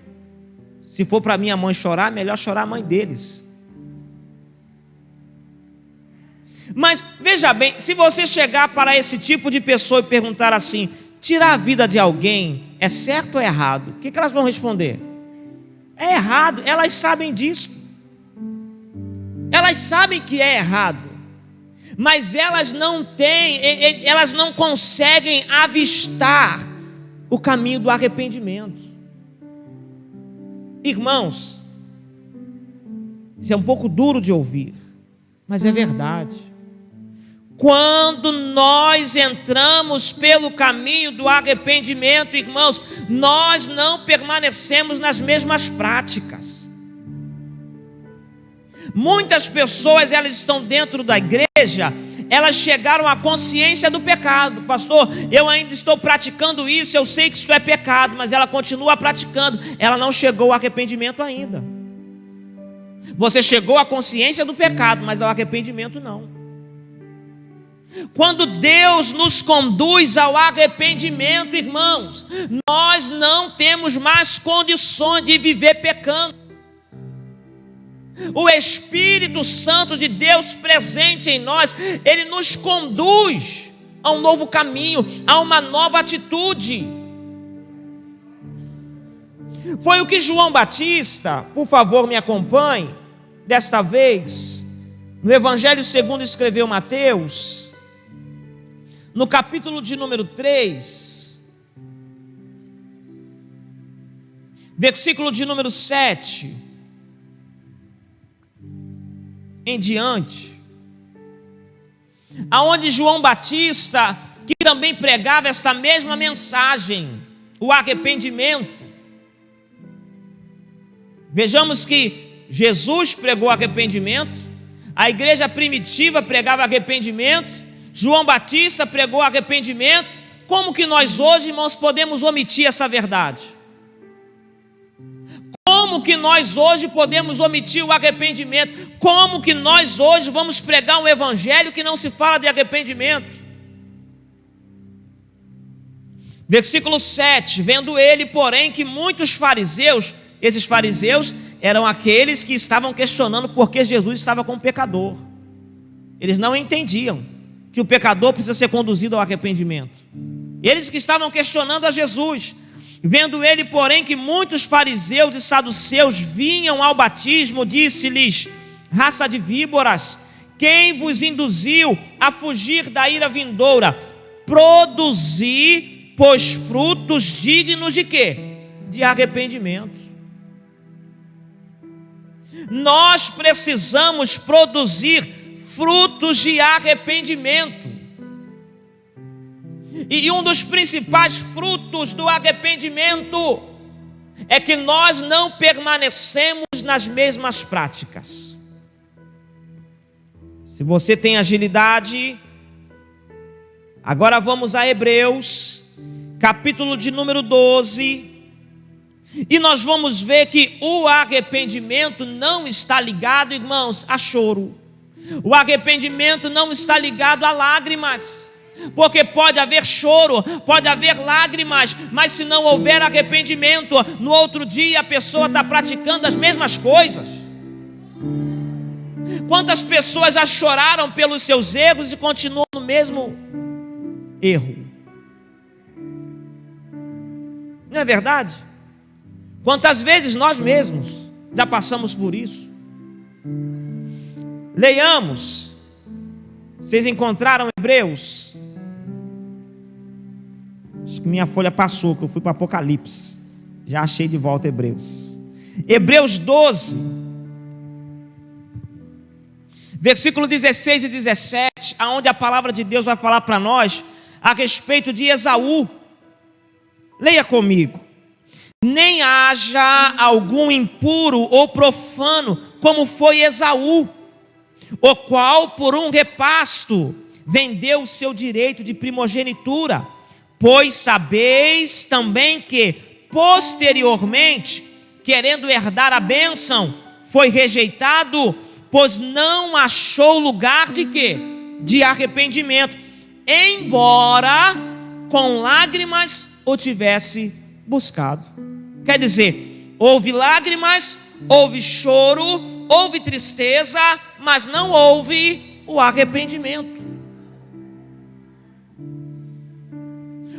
Se for para minha mãe chorar, melhor chorar a mãe deles. Mas veja bem, se você chegar para esse tipo de pessoa e perguntar assim: tirar a vida de alguém é certo ou é errado? O que elas vão responder? É errado. Elas sabem disso. Elas sabem que é errado. Mas elas não conseguem avistar o caminho do arrependimento. Irmãos, isso é um pouco duro de ouvir, mas é verdade. Quando nós entramos pelo caminho do arrependimento, irmãos, nós não permanecemos nas mesmas práticas. Muitas pessoas, elas estão dentro da igreja, elas chegaram à consciência do pecado. Pastor, eu ainda estou praticando isso, eu sei que isso é pecado, mas ela continua praticando, ela não chegou ao arrependimento ainda. Você chegou à consciência do pecado, mas ao arrependimento não. Quando Deus nos conduz ao arrependimento, irmãos, nós não temos mais condições de viver pecando. O Espírito Santo de Deus presente em nós, ele nos conduz a um novo caminho, a uma nova atitude. Foi o que João Batista, por favor me acompanhe, desta vez, no Evangelho segundo escreveu Mateus, no capítulo de número 3, versículo de número 7 em diante, aonde João Batista, que também pregava esta mesma mensagem, o arrependimento. Vejamos que Jesus pregou arrependimento, a igreja primitiva pregava arrependimento, João Batista pregou arrependimento. Como que nós hoje, irmãos, podemos omitir essa verdade? Como que nós hoje podemos omitir o arrependimento? Como que nós hoje vamos pregar um evangelho que não se fala de arrependimento? Versículo 7, vendo ele, porém, que muitos fariseus, esses fariseus eram aqueles que estavam questionando por que Jesus estava com o pecador. Eles não entendiam que o pecador precisa ser conduzido ao arrependimento. Eles que estavam questionando a Jesus. Vendo ele, porém, que muitos fariseus e saduceus vinham ao batismo, disse-lhes: raça de víboras, quem vos induziu a fugir da ira vindoura? Produzi, pois, frutos dignos de quê? De arrependimento. Nós precisamos produzir frutos de arrependimento. E um dos principais frutos do arrependimento é que nós não permanecemos nas mesmas práticas. Se você tem agilidade, agora vamos a Hebreus, capítulo de número 12, e nós vamos ver que o arrependimento não está ligado, irmãos, a choro. O arrependimento não está ligado a lágrimas. Porque pode haver choro, pode haver lágrimas, mas se não houver arrependimento, no outro dia a pessoa está praticando as mesmas coisas. Quantas pessoas já choraram pelos seus erros e continuam no mesmo erro? Não é verdade? Quantas vezes nós mesmos já passamos por isso? Leiamos. Vocês encontraram Hebreus? Acho que minha folha passou, que eu fui para Apocalipse. Já achei de volta Hebreus. Hebreus 12, versículo 16 e 17, aonde a palavra de Deus vai falar para nós a respeito de Esaú. Leia comigo. Nem haja algum impuro ou profano, como foi Esaú, o qual por um repasto vendeu o seu direito de primogenitura. Pois sabeis também que, posteriormente, querendo herdar a bênção, foi rejeitado, pois não achou lugar de quê? De arrependimento, embora com lágrimas o tivesse buscado. Quer dizer, houve lágrimas, houve choro, houve tristeza, mas não houve o arrependimento.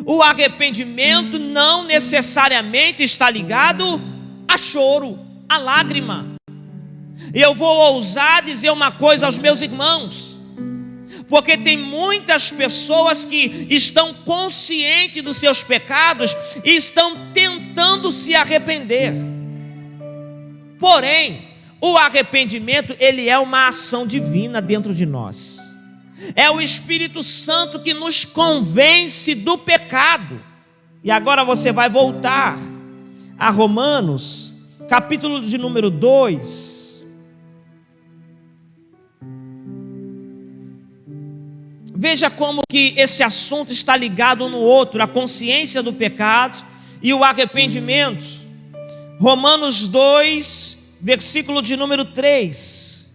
O arrependimento não necessariamente está ligado a choro, a lágrima. E eu vou ousar dizer uma coisa aos meus irmãos, porque tem muitas pessoas que estão conscientes dos seus pecados e estão tentando se arrepender. Porém, o arrependimento, ele é uma ação divina dentro de nós. É o Espírito Santo que nos convence do pecado. E agora você vai voltar a Romanos, capítulo de número 2. Veja como que esse assunto está ligado um no outro, a consciência do pecado e o arrependimento. Romanos 2, versículo de número 3.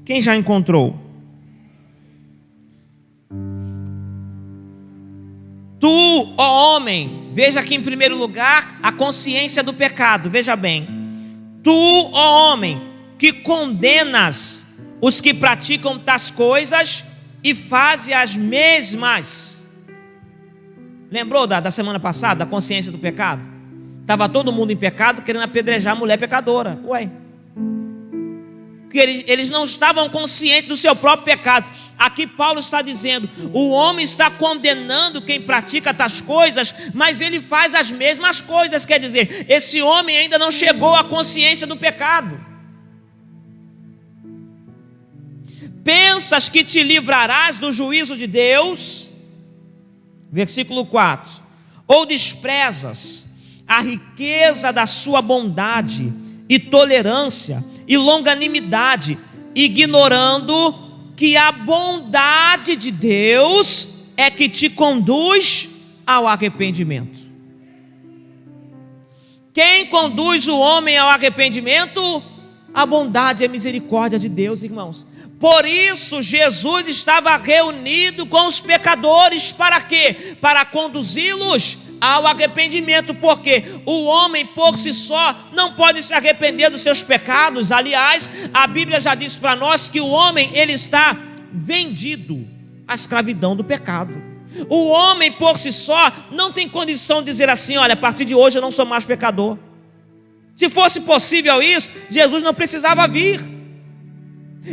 Quem já encontrou? Tu, ó homem, veja aqui em primeiro lugar a consciência do pecado, veja bem. Tu, ó homem, que condenas os que praticam tais coisas e fazem as mesmas. Lembrou da semana passada, da consciência do pecado? Estava todo mundo em pecado querendo apedrejar a mulher pecadora. Ué, porque eles não estavam conscientes do seu próprio pecado. Aqui Paulo está dizendo, o homem está condenando quem pratica tais coisas, mas ele faz as mesmas coisas. Quer dizer, esse homem ainda não chegou à consciência do pecado. Pensas que te livrarás do juízo de Deus? Versículo 4. Ou desprezas a riqueza da sua bondade e tolerância e longanimidade, ignorando que a bondade de Deus é que te conduz ao arrependimento. Quem conduz o homem ao arrependimento? A bondade e a misericórdia de Deus, irmãos. Por isso Jesus estava reunido com os pecadores, para quê? Para conduzi-los ao arrependimento, porque o homem por si só não pode se arrepender dos seus pecados. Aliás, a Bíblia já diz para nós que o homem, ele está vendido à escravidão do pecado. O homem por si só não tem condição de dizer assim, olha, a partir de hoje eu não sou mais pecador. Se fosse possível isso, Jesus não precisava vir.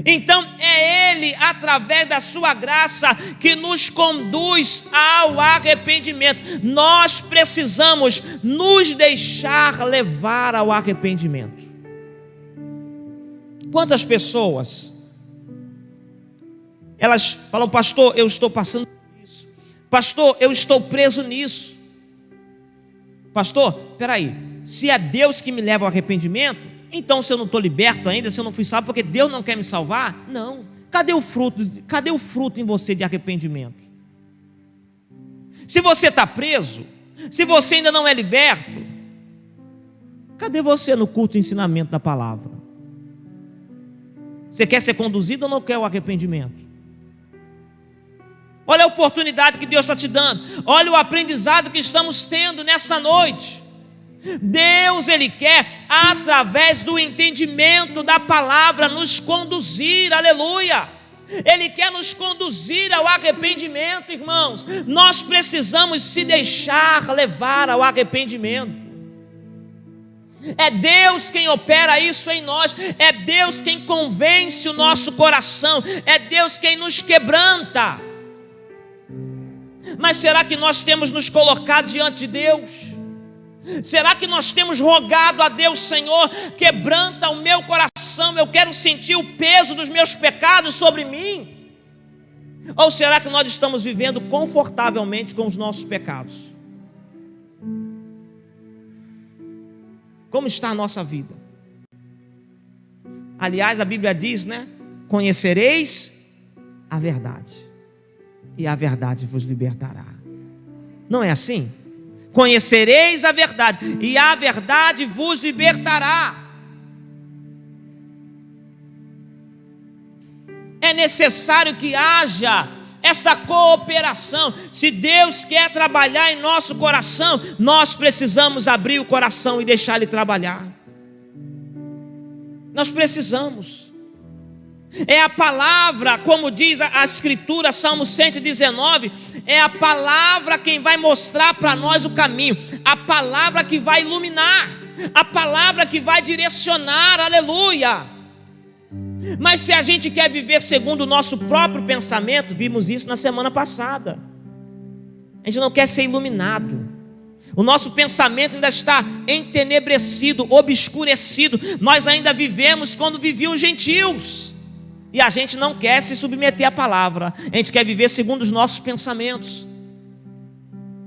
Então é Ele, através da sua graça, que nos conduz ao arrependimento. Nós precisamos nos deixar levar ao arrependimento. Quantas pessoas, elas falam, pastor, eu estou passando por isso. Pastor, eu estou preso nisso. Pastor, espera aí, se é Deus que me leva ao arrependimento, então se eu não estou liberto ainda, se eu não fui salvo porque Deus não quer me salvar? Não. Cadê o fruto? Cadê o fruto em você de arrependimento? Se você está preso, se você ainda não é liberto, cadê você no culto e ensinamento da palavra? Você quer ser conduzido ou não quer o arrependimento? Olha a oportunidade que Deus está te dando. Olha o aprendizado que estamos tendo nessa noite. Deus, Ele quer, através do entendimento da palavra, nos conduzir, aleluia. Ele quer nos conduzir ao arrependimento, irmãos. Nós precisamos se deixar levar ao arrependimento. É Deus quem opera isso em nós. É Deus quem convence o nosso coração. É Deus quem nos quebranta. Mas será que nós temos nos colocado diante de Deus? Será que nós temos rogado a Deus, Senhor, quebranta o meu coração, eu quero sentir o peso dos meus pecados sobre mim? Ou será que nós estamos vivendo confortavelmente com os nossos pecados? Como está a nossa vida? Aliás, a Bíblia diz, né? Conhecereis a verdade, e a verdade vos libertará. Não é assim? Conhecereis a verdade, e a verdade vos libertará. É necessário que haja essa cooperação. Se Deus quer trabalhar em nosso coração, nós precisamos abrir o coração e deixar Ele trabalhar. Nós precisamos. É a palavra, como diz a Escritura, Salmo 119, é a palavra quem vai mostrar para nós o caminho, a palavra que vai iluminar, a palavra que vai direcionar, aleluia. Mas se a gente quer viver segundo o nosso próprio pensamento, vimos isso na semana passada, a gente não quer ser iluminado, o nosso pensamento ainda está entenebrecido, obscurecido, nós ainda vivemos quando viviam os gentios, e a gente não quer se submeter à palavra, a gente quer viver segundo os nossos pensamentos.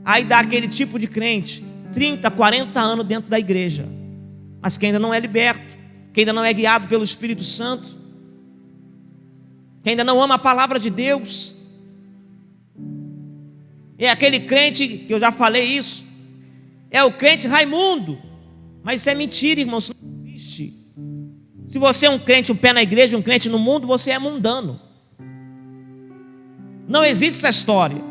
Aí dá aquele tipo de crente, 30, 40 anos dentro da igreja, mas que ainda não é liberto, que ainda não é guiado pelo Espírito Santo, que ainda não ama a palavra de Deus. É aquele crente, que eu já falei isso, é o crente Raimundo, mas isso é mentira, irmão, isso não existe. Se você é um crente, um pé na igreja, um crente no mundo, você é mundano. Não existe essa história.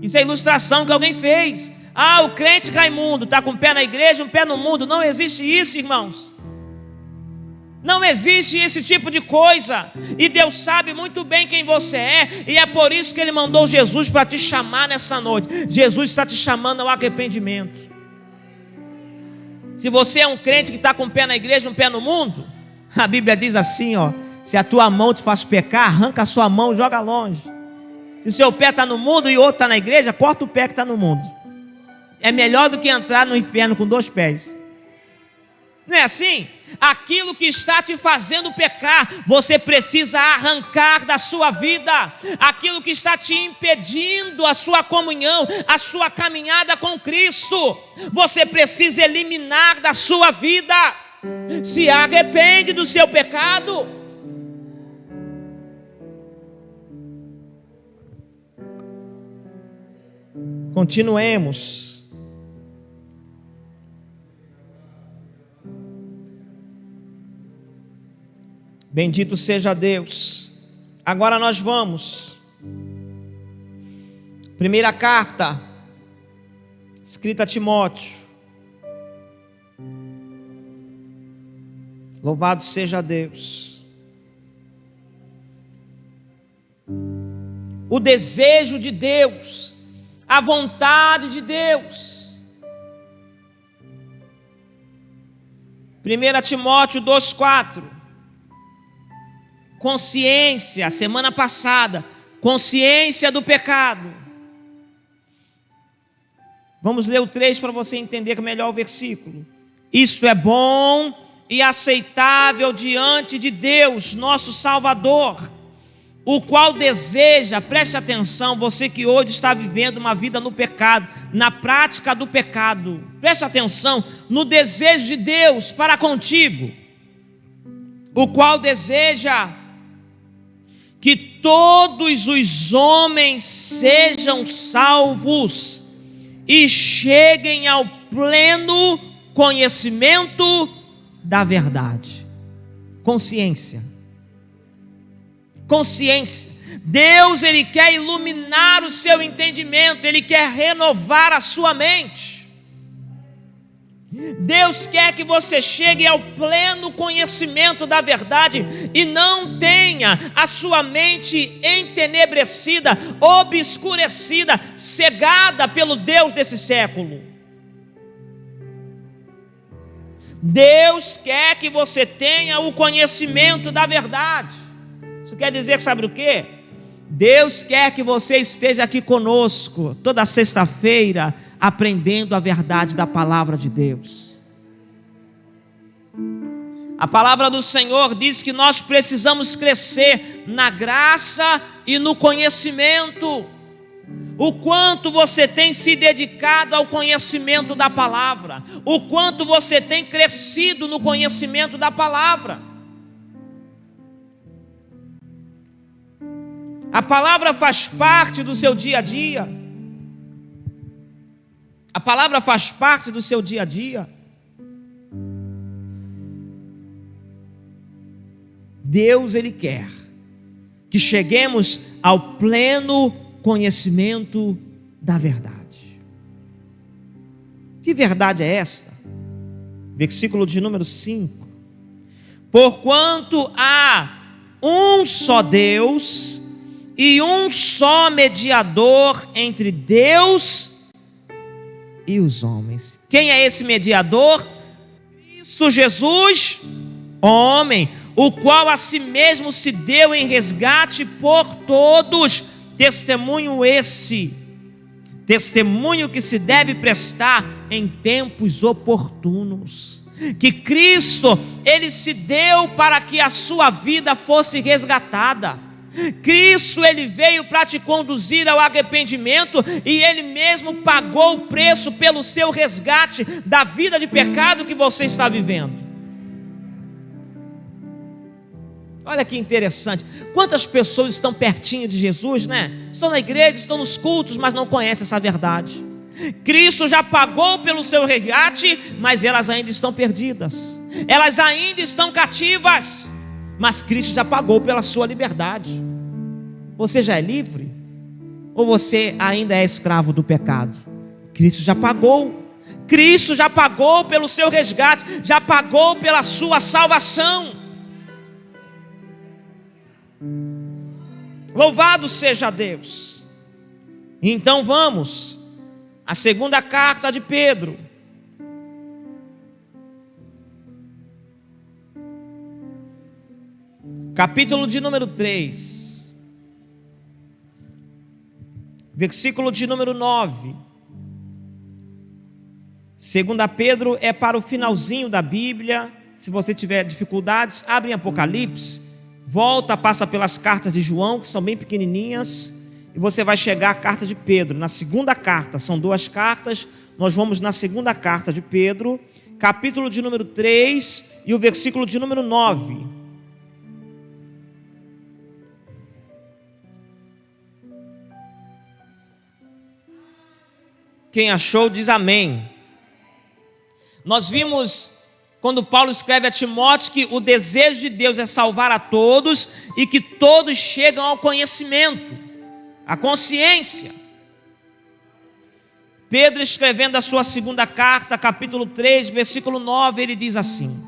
Isso é ilustração que alguém fez. Ah, o crente Raimundo está com um pé na igreja, um pé no mundo. Não existe isso, irmãos. Não existe esse tipo de coisa. E Deus sabe muito bem quem você é. E é por isso que Ele mandou Jesus para te chamar nessa noite. Jesus está te chamando ao arrependimento. Se você é um crente que está com um pé na igreja, um pé no mundo, a Bíblia diz assim, ó: se a tua mão te faz pecar, arranca a sua mão e joga longe. Se o seu pé está no mundo e o outro está na igreja, corta o pé que está no mundo. É melhor do que entrar no inferno com 2 pés. Não é assim? Aquilo que está te fazendo pecar, você precisa arrancar da sua vida. Aquilo que está te impedindo a sua comunhão, a sua caminhada com Cristo, você precisa eliminar da sua vida. Se arrepende do seu pecado. Continuemos. Bendito seja Deus. Agora nós vamos. Primeira carta escrita a Timóteo. Louvado seja Deus. O desejo de Deus, a vontade de Deus. 1 Timóteo 2,4. Consciência, semana passada, consciência do pecado. Vamos ler o 3 para você entender melhor o versículo. Isto é bom e aceitável diante de Deus, nosso Salvador, o qual deseja, preste atenção, você que hoje está vivendo uma vida no pecado, na prática do pecado, preste atenção no desejo de Deus para contigo, o qual deseja que todos os homens sejam salvos e cheguem ao pleno conhecimento da verdade. Consciência. Consciência. Deus, Ele quer iluminar o seu entendimento, Ele quer renovar a sua mente. Deus quer que você chegue ao pleno conhecimento da verdade e não tenha a sua mente entenebrecida, obscurecida, cegada pelo Deus desse século. Deus quer que você tenha o conhecimento da verdade. Isso quer dizer, sabe o quê? Deus quer que você esteja aqui conosco toda sexta-feira, aprendendo a verdade da palavra de Deus. A palavra do Senhor diz que nós precisamos crescer na graça e no conhecimento. O quanto você tem se dedicado ao conhecimento da palavra, o quanto você tem crescido no conhecimento da palavra. A palavra faz parte do seu dia a dia. A palavra faz parte do seu dia a dia. Deus, Ele quer que cheguemos ao pleno conhecimento da verdade. Que verdade é esta? Versículo de número 5. Porquanto há um só Deus e um só mediador entre Deus e os homens. Quem é esse mediador? Cristo Jesus, homem, o qual a si mesmo se deu em resgate por todos. Testemunho esse, testemunho que se deve prestar em tempos oportunos. Que Cristo, Ele se deu para que a sua vida fosse resgatada. Cristo, Ele veio para te conduzir ao arrependimento e Ele mesmo pagou o preço pelo seu resgate da vida de pecado que você está vivendo. Olha que interessante, quantas pessoas estão pertinho de Jesus, né? Estão na igreja, estão nos cultos, mas não conhecem essa verdade. Cristo já pagou pelo seu resgate, mas elas ainda estão perdidas, elas ainda estão cativas, mas Cristo já pagou pela sua liberdade. Você já é livre? Ou você ainda é escravo do pecado? Cristo já pagou. Cristo já pagou pelo seu resgate, já pagou pela sua salvação. Louvado seja Deus. Então vamos à segunda carta de Pedro, capítulo de número 3, versículo de número 9. Segunda Pedro é para o finalzinho da Bíblia. Se você tiver dificuldades, abre em Apocalipse, volta, passa pelas cartas de João, que são bem pequenininhas, e você vai chegar à carta de Pedro. Na segunda carta, são duas cartas, nós vamos na segunda carta de Pedro, capítulo de número 3 e o versículo de número 9. Quem achou diz amém. Nós vimos, quando Paulo escreve a Timóteo, que o desejo de Deus é salvar a todos e que todos chegam ao conhecimento, à consciência. Pedro, escrevendo a sua segunda carta, capítulo 3, versículo 9, ele diz assim: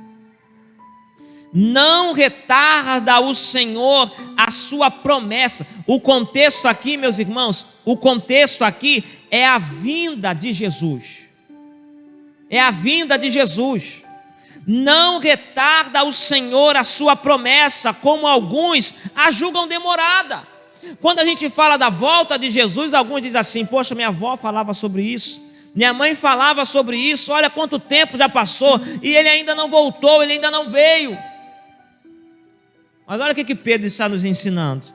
não retarda o Senhor a sua promessa. O contexto aqui, meus irmãos, o contexto aqui é a vinda de Jesus. É a vinda de Jesus. Não retarda o Senhor a sua promessa, como alguns a julgam demorada. Quando a gente fala da volta de Jesus, alguns dizem assim: poxa, minha avó falava sobre isso, minha mãe falava sobre isso, olha quanto tempo já passou e ele ainda não voltou, ele ainda não veio. Mas olha o que Pedro está nos ensinando: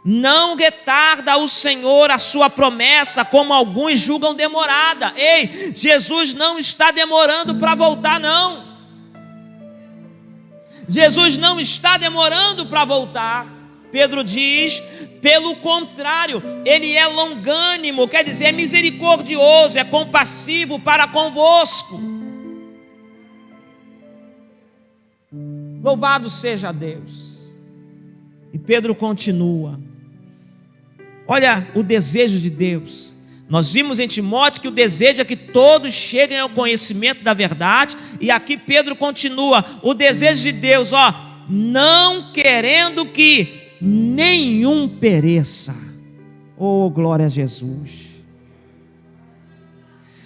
não retarda o Senhor a sua promessa, como alguns julgam demorada. Ei, Jesus não está demorando para voltar, não. Jesus não está demorando para voltar. Pedro diz, pelo contrário, Ele é longânimo, quer dizer, é misericordioso, é compassivo para convosco. Louvado seja Deus. E Pedro continua. Olha o desejo de Deus. Nós vimos em Timóteo que o desejo é que todos cheguem ao conhecimento da verdade. E aqui Pedro continua. O desejo de Deus, não querendo que nenhum pereça. Oh, glória a Jesus.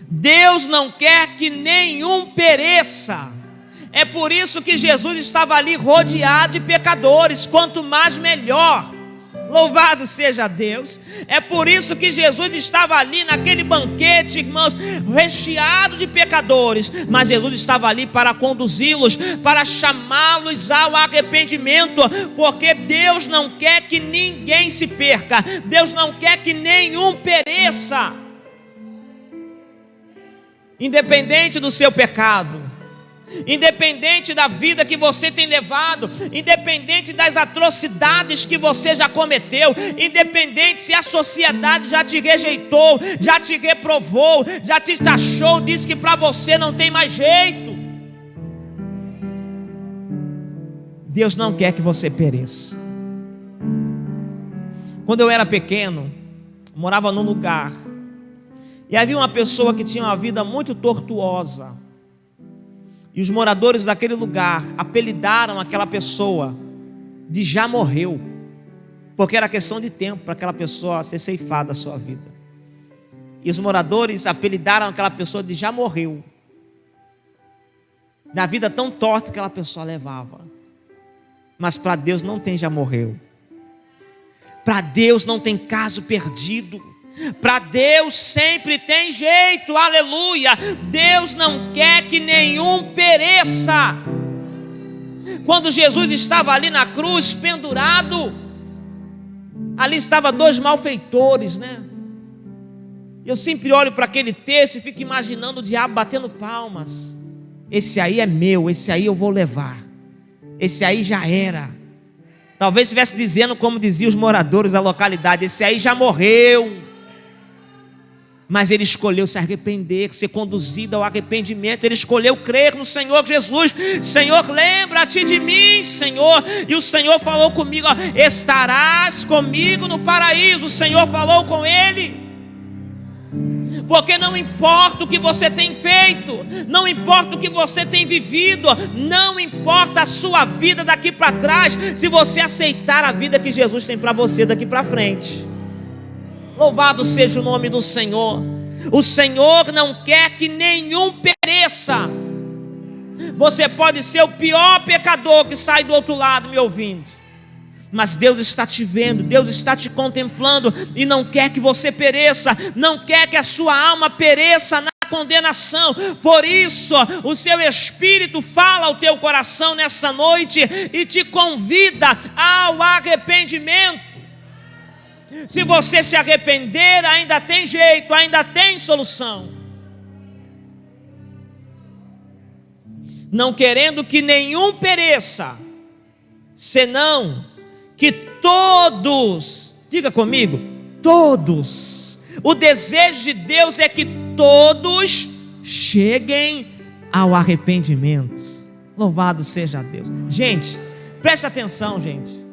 Deus não quer que nenhum pereça. É por isso que Jesus estava ali rodeado de pecadores. Quanto mais, melhor. Louvado seja Deus. É por isso que Jesus estava ali naquele banquete, irmãos, recheado de pecadores. Mas Jesus estava ali para conduzi-los, para chamá-los ao arrependimento, porque Deus não quer que ninguém se perca. Deus não quer que nenhum pereça, independente do seu pecado. independente da vida que você tem levado, independente das atrocidades que você já cometeu, independente se a sociedade já te rejeitou, já te reprovou, já te taxou, disse que para você não tem mais jeito. Deus não quer que você pereça. Quando eu era pequeno, morava num lugar, e havia uma pessoa que tinha uma vida muito tortuosa. E os moradores daquele lugar apelidaram aquela pessoa de já morreu, porque era questão de tempo para aquela pessoa ser ceifada da sua vida. E os moradores apelidaram aquela pessoa de já morreu, da vida tão torta que aquela pessoa levava. Mas para Deus não tem já morreu. Para Deus não tem caso perdido. Para Deus sempre tem jeito, aleluia. Deus não quer que nenhum pereça. Quando Jesus estava ali na cruz, pendurado, ali estavam 2 malfeitores, né? Eu sempre olho para aquele texto e fico imaginando o diabo batendo palmas. Esse aí é meu, esse aí eu vou levar, esse aí já era. Talvez estivesse dizendo como diziam os moradores da localidade: esse aí já morreu. Mas ele escolheu se arrepender, ser conduzido ao arrependimento. Ele escolheu crer no Senhor Jesus. Senhor, lembra-te de mim, Senhor. E o Senhor falou comigo: ó, estarás comigo no paraíso. O Senhor falou com ele. Porque não importa o que você tem feito, não importa o que você tem vivido, não importa a sua vida daqui para trás, se você aceitar a vida que Jesus tem para você daqui para frente. Louvado seja o nome do Senhor. O Senhor não quer que nenhum pereça. Você pode ser o pior pecador que sai do outro lado me ouvindo, mas Deus está te vendo, Deus está te contemplando e não quer que você pereça, não quer que a sua alma pereça na condenação. Por isso o seu Espírito fala ao teu coração nessa noite e te convida ao arrependimento. Se você se arrepender, ainda tem jeito, ainda tem solução. Não querendo que nenhum pereça, senão que todos, diga comigo, todos. O desejo de Deus é que todos cheguem ao arrependimento. Louvado seja Deus. Gente, preste atenção, gente.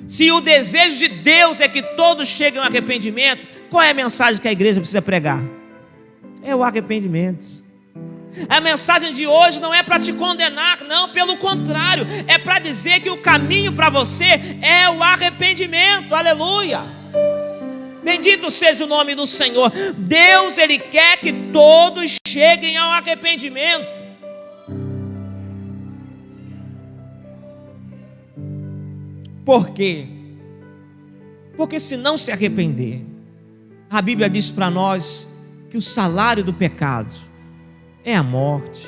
Se o desejo de Deus é que todos cheguem ao arrependimento, qual é a mensagem que a igreja precisa pregar? É o arrependimento. A mensagem de hoje não é para te condenar, não, pelo contrário, é para dizer que o caminho para você é o arrependimento, aleluia. Bendito seja o nome do Senhor. Deus, Ele quer que todos cheguem ao arrependimento. Por quê? Porque se não se arrepender, a Bíblia diz para nós que o salário do pecado é a morte.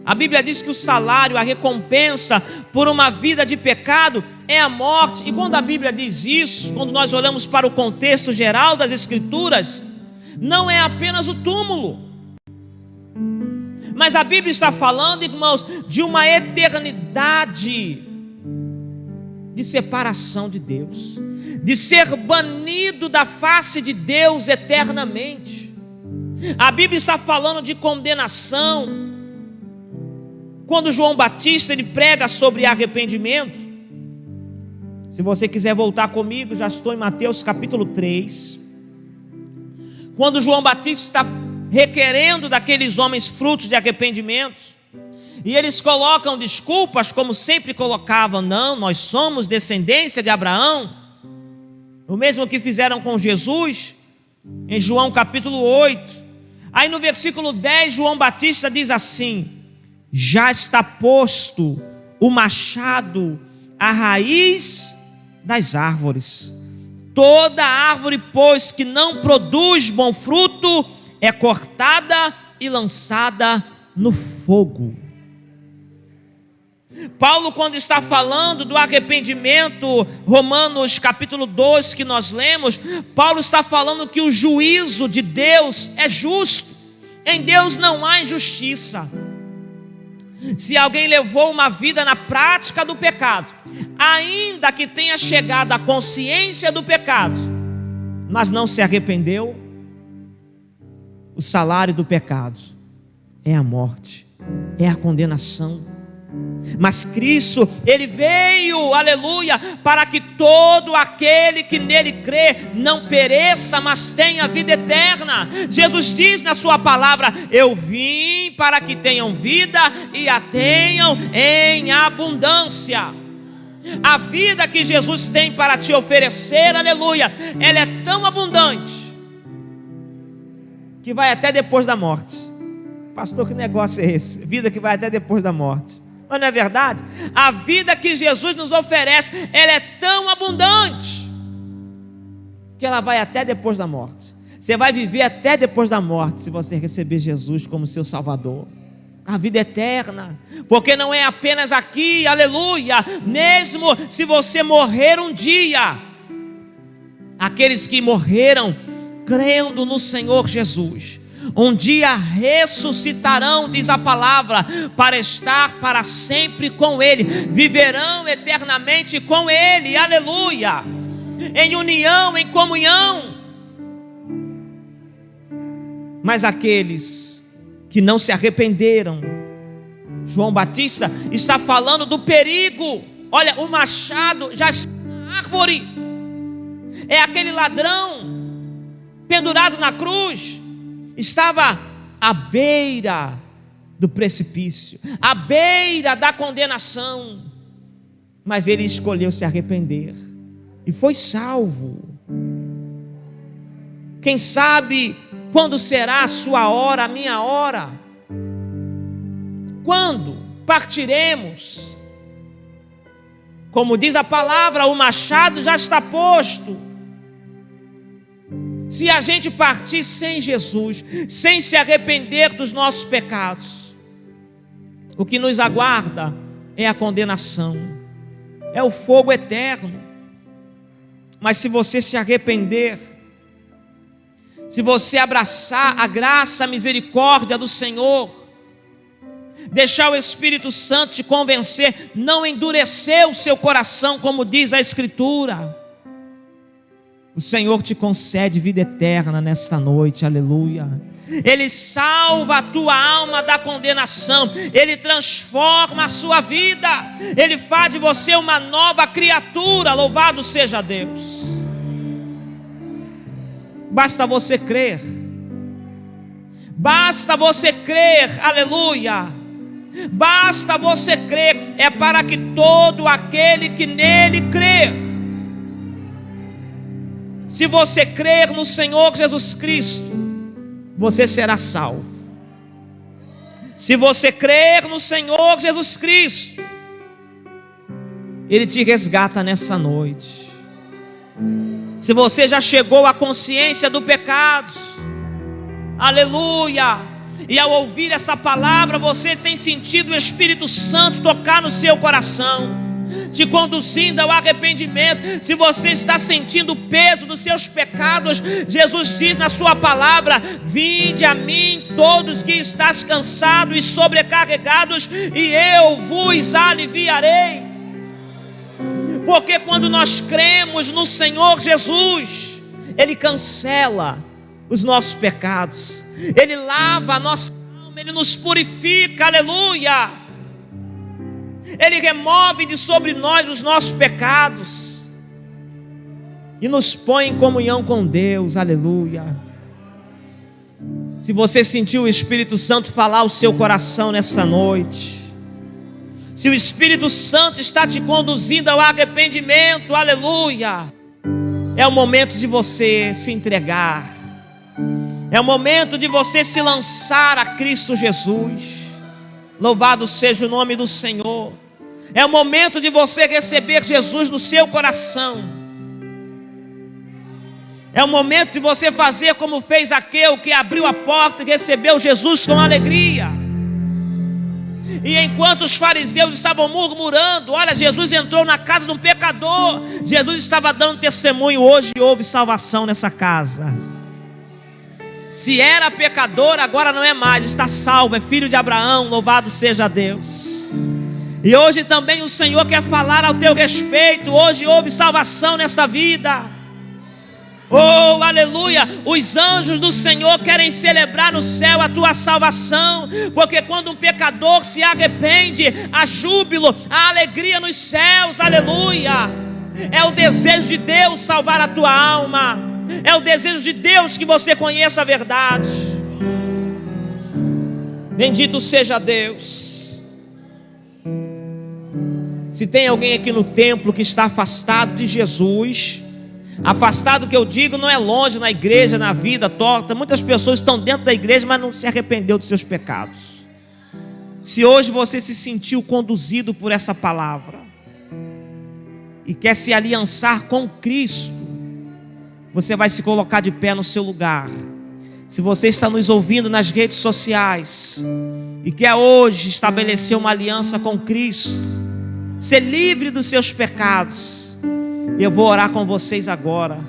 A Bíblia diz que o salário, a recompensa por uma vida de pecado é a morte. E quando a Bíblia diz isso, quando nós olhamos para o contexto geral das Escrituras, não é apenas o túmulo, mas a Bíblia está falando, irmãos, de uma eternidade de separação de Deus, de ser banido da face de Deus eternamente. A Bíblia está falando de condenação. Quando João Batista ele prega sobre arrependimento, se você quiser voltar comigo, já estou em Mateus capítulo 3. Quando João Batista está requerendo daqueles homens frutos de arrependimento, e eles colocam desculpas, como sempre colocavam: não, nós somos descendência de Abraão. O mesmo que fizeram com Jesus, em João capítulo 8. Aí no versículo 10, João Batista diz assim: já está posto o machado à raiz das árvores. Toda árvore, pois, que não produz bom fruto, é cortada e lançada no fogo. Paulo, quando está falando do arrependimento, Romanos capítulo 2 que nós lemos, Paulo está falando que o juízo de Deus é justo, Em Deus não há injustiça. Se alguém levou uma vida na prática do pecado, ainda que tenha chegado à consciência do pecado, mas não se arrependeu, o salário do pecado é a morte, é a condenação. Mas Cristo, Ele veio, aleluia, para que todo aquele que nele crê não pereça, mas tenha vida eterna. Jesus diz na sua palavra: eu vim para que tenham vida e a tenham em abundância. A vida que Jesus tem para te oferecer, aleluia, ela é tão abundante que vai até depois da morte. Pastor, que negócio é esse? Vida que vai até depois da morte. Mas não é verdade? A vida que Jesus nos oferece, ela é tão abundante que ela vai até depois da morte. Você vai viver até depois da morte se você receber Jesus como seu Salvador. A vida eterna, porque não é apenas aqui, aleluia, mesmo se você morrer um dia, aqueles que morreram crendo no Senhor Jesus, um dia ressuscitarão, diz a palavra, para estar para sempre com Ele, viverão eternamente com Ele, aleluia, em união, em comunhão. Mas aqueles que não se arrependeram, João Batista está falando do perigo. Olha, o machado já está na árvore, é aquele ladrão pendurado na cruz, estava à beira do precipício, à beira da condenação, mas ele escolheu se arrepender e foi salvo. Quem sabe quando será a sua hora, a minha hora? Quando partiremos? Como diz a palavra, o machado já está posto. Se a gente partir sem Jesus, sem se arrepender dos nossos pecados, o que nos aguarda é a condenação, é o fogo eterno. Mas se você se arrepender, se você abraçar a graça, a misericórdia do Senhor, deixar o Espírito Santo te convencer, não endurecer o seu coração, como diz a Escritura, o Senhor te concede vida eterna nesta noite, aleluia. Ele salva a tua alma da condenação, Ele transforma a sua vida, Ele faz de você uma nova criatura, louvado seja Deus. Basta você crer, basta você crer, aleluia. Basta você crer, é para que todo aquele que nele crer. Se você crer no Senhor Jesus Cristo, você será salvo. Se você crer no Senhor Jesus Cristo, Ele te resgata nessa noite. Se você já chegou à consciência do pecado, aleluia, e ao ouvir essa palavra, você tem sentido o Espírito Santo tocar no seu coração, te conduzindo ao arrependimento. Se você está sentindo o peso dos seus pecados, Jesus diz na sua palavra: vinde a mim todos que estáis cansados e sobrecarregados, e eu vos aliviarei. Porque quando nós cremos no Senhor Jesus, Ele cancela os nossos pecados, Ele lava a nossa alma, Ele nos purifica, aleluia. Ele remove de sobre nós os nossos pecados e nos põe em comunhão com Deus, aleluia. Se você sentiu o Espírito Santo falar ao seu coração nessa noite, se o Espírito Santo está te conduzindo ao arrependimento, aleluia, é o momento de você se entregar, é o momento de você se lançar a Cristo Jesus. Louvado seja o nome do Senhor. É o momento de você receber Jesus no seu coração. É o momento de você fazer como fez Zaqueu, que abriu a porta e recebeu Jesus com alegria. E enquanto os fariseus estavam murmurando, olha, Jesus entrou na casa de um pecador, Jesus estava dando testemunho: hoje houve salvação nessa casa. Se era pecador, agora não é mais, está salvo, é filho de Abraão, louvado seja Deus. E hoje também o Senhor quer falar ao teu respeito. Hoje houve salvação nessa vida. Oh, aleluia. Os anjos do Senhor querem celebrar no céu a tua salvação, porque quando um pecador se arrepende, há júbilo, há alegria nos céus, aleluia. É o desejo de Deus salvar a tua alma. É o desejo de Deus que você conheça a verdade. Bendito seja Deus. Se tem alguém aqui no templo que está afastado de Jesus, afastado que eu digo não é longe, na igreja, na vida torta. Muitas pessoas estão dentro da igreja, mas não se arrependeu dos seus pecados. Se hoje você se sentiu conduzido por essa palavra e quer se aliançar com Cristo, você vai se colocar de pé no seu lugar. Se você está nos ouvindo nas redes sociais e quer hoje estabelecer uma aliança com Cristo, ser livre dos seus pecados, eu vou orar com vocês agora.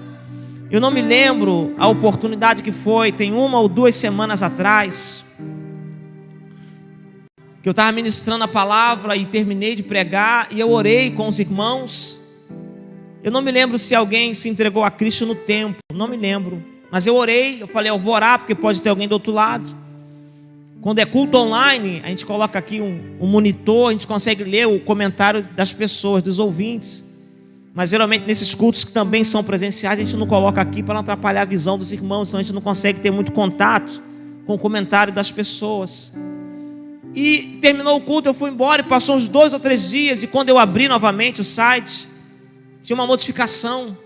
Eu não me lembro a oportunidade que foi, tem 1 ou 2 semanas atrás, que eu estava ministrando a palavra e terminei de pregar, e eu orei com os irmãos. Eu não me lembro se alguém se entregou a Cristo no templo, não me lembro, mas eu orei, eu falei, eu vou orar, porque pode ter alguém do outro lado. Quando é culto online, a gente coloca aqui um monitor, a gente consegue ler o comentário das pessoas, dos ouvintes. Mas geralmente nesses cultos que também são presenciais, a gente não coloca aqui para não atrapalhar a visão dos irmãos, senão a gente não consegue ter muito contato com o comentário das pessoas. E terminou o culto, eu fui embora, e passou uns 2 ou 3 dias, e quando eu abri novamente o site, tinha uma notificação,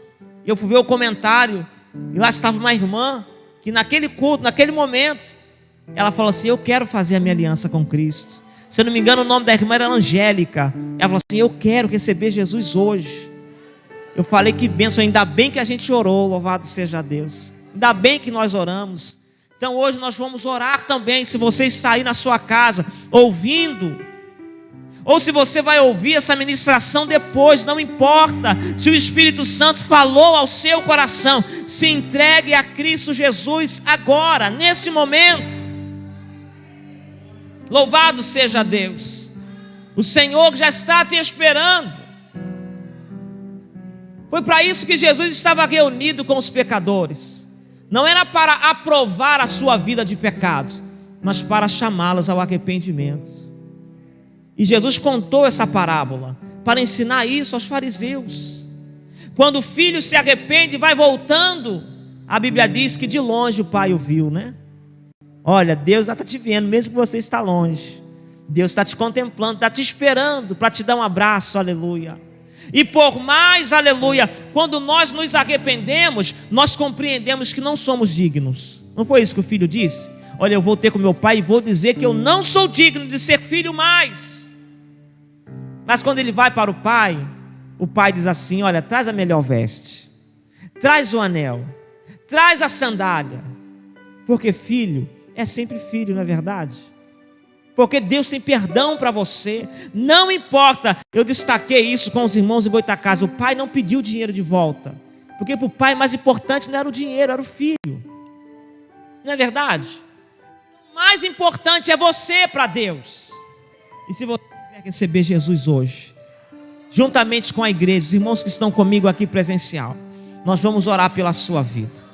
e eu fui ver o comentário, e lá estava uma irmã, que naquele culto, naquele momento, ela falou assim, eu quero fazer a minha aliança com Cristo. Se eu não me engano, o nome da irmã era Angélica. Ela falou assim, eu quero receber Jesus hoje. Eu falei, que bênção, ainda bem que a gente orou, louvado seja Deus. Ainda bem que nós oramos. Então hoje nós vamos orar também. Se você está aí na sua casa, ouvindo, ou se você vai ouvir essa ministração depois, não importa. Se o Espírito Santo falou ao seu coração, se entregue a Cristo Jesus agora, nesse momento. Louvado seja Deus. O Senhor já está te esperando. Foi para isso que Jesus estava reunido com os pecadores. Não era para aprovar a sua vida de pecado, mas para chamá-los ao arrependimento. E Jesus contou essa parábola para ensinar isso aos fariseus. Quando o filho se arrepende e vai voltando, a Bíblia diz que de longe o pai o viu, né? Olha, Deus já está te vendo, mesmo que você está longe. Deus está te contemplando, está te esperando para te dar um abraço, aleluia. E por mais, aleluia, quando nós nos arrependemos, nós compreendemos que não somos dignos. Não foi isso que o filho disse? Olha, eu vou ter com meu pai e vou dizer que eu não sou digno de ser filho mais. Mas quando ele vai para o pai diz assim, olha, traz a melhor veste, traz o anel, traz a sandália, porque filho é sempre filho, não é verdade? Porque Deus tem perdão para você. Não importa, eu destaquei isso com os irmãos em Goitacazes, o pai não pediu o dinheiro de volta, porque para o pai mais importante não era o dinheiro, era o filho. Não é verdade? O mais importante é você para Deus. E se você quiser receber Jesus hoje, juntamente com a igreja, os irmãos que estão comigo aqui presencial, nós vamos orar pela sua vida.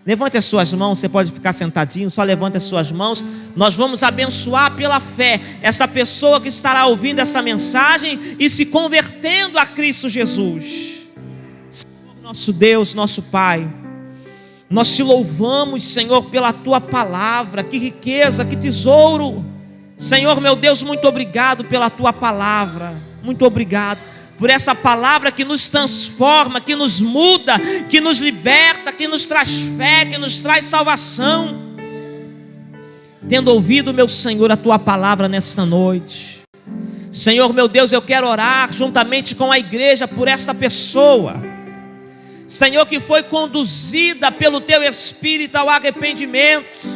Levante as suas mãos, você pode ficar sentadinho, só levante as suas mãos. Nós vamos abençoar pela fé essa pessoa que estará ouvindo essa mensagem e se convertendo a Cristo Jesus. Senhor, nosso Deus, nosso Pai, nós te louvamos, Senhor, pela tua palavra. Que riqueza, que tesouro. Senhor, meu Deus, muito obrigado pela tua palavra. Muito obrigado por essa palavra que nos transforma, que nos muda, que nos liberta, que nos traz fé, que nos traz salvação. Tendo ouvido, meu Senhor, a tua palavra nesta noite, Senhor, meu Deus, eu quero orar juntamente com a igreja por essa pessoa, Senhor, que foi conduzida pelo teu Espírito ao arrependimento,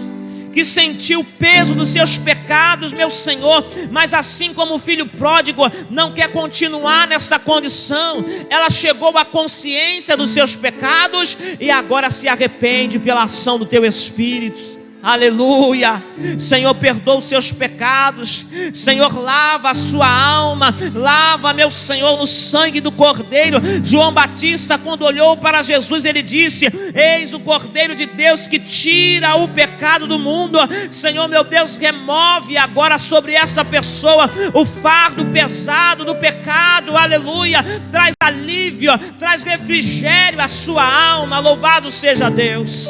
que sentiu o peso dos seus pecados, meu Senhor, mas assim como o filho pródigo não quer continuar nessa condição, ela chegou à consciência dos seus pecados e agora se arrepende pela ação do teu Espírito. Aleluia. Senhor, perdoa os seus pecados. Senhor, lava a sua alma. Lava, meu Senhor, no sangue do Cordeiro. João Batista, quando olhou para Jesus, ele disse: eis o Cordeiro de Deus que tira o pecado do mundo. Senhor, meu Deus, remove agora sobre essa pessoa o fardo pesado do pecado. Aleluia. Traz alívio, traz refrigério à sua alma. Louvado seja Deus.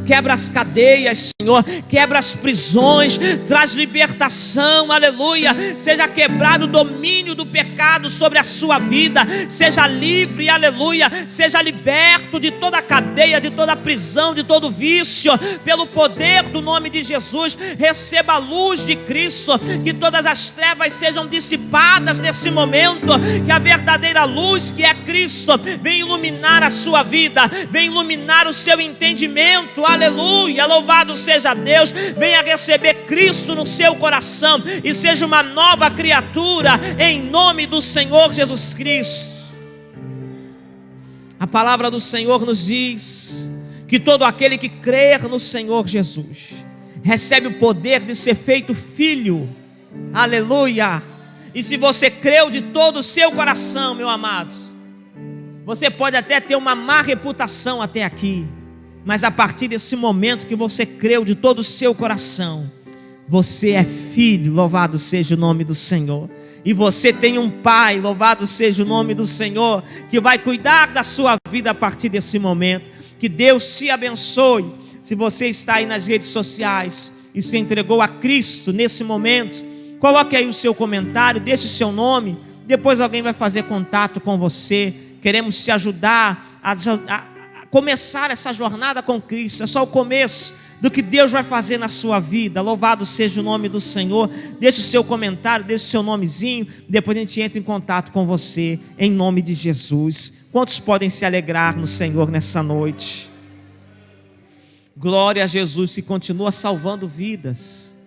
Quebra as cadeias, Senhor, quebra as prisões, traz libertação, aleluia. Seja quebrado o domínio do pecado sobre a sua vida, seja livre, aleluia. Seja liberto de toda a cadeia, de toda a prisão, de todo vício, pelo poder do nome de Jesus. Receba a luz de Cristo, que todas as trevas sejam dissipadas nesse momento, que a verdadeira luz, que é Cristo, venha iluminar a sua vida, venha iluminar o seu entendimento. Aleluia, louvado seja Deus. Venha receber Cristo no seu coração e seja uma nova criatura em nome do Senhor Jesus Cristo. A palavra do Senhor nos diz que todo aquele que crer no Senhor Jesus recebe o poder de ser feito filho. Aleluia. E se você creu de todo o seu coração, meu amado, você pode até ter uma má reputação até aqui, mas a partir desse momento que você creu de todo o seu coração, você é filho, louvado seja o nome do Senhor. E você tem um pai, louvado seja o nome do Senhor, que vai cuidar da sua vida a partir desse momento. Que Deus te abençoe. Se você está aí nas redes sociais e se entregou a Cristo nesse momento, coloque aí o seu comentário, deixe o seu nome, depois alguém vai fazer contato com você. Queremos te ajudar a começar essa jornada com Cristo. É só o começo do que Deus vai fazer na sua vida. Louvado seja o nome do Senhor. Deixe o seu comentário, deixe o seu nomezinho, depois a gente entra em contato com você, em nome de Jesus. Quantos podem se alegrar no Senhor nessa noite? Glória a Jesus, que continua salvando vidas.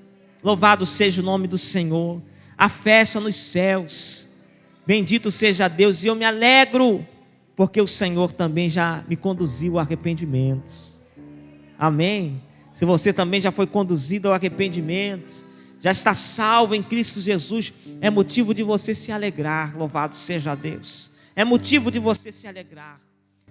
Louvado seja o nome do Senhor. A festa nos céus. Bendito seja Deus. E eu me alegro, porque o Senhor também já me conduziu ao arrependimento. Amém? Se você também já foi conduzido ao arrependimento, já está salvo em Cristo Jesus, é motivo de você se alegrar. Louvado seja Deus. É motivo de você se alegrar.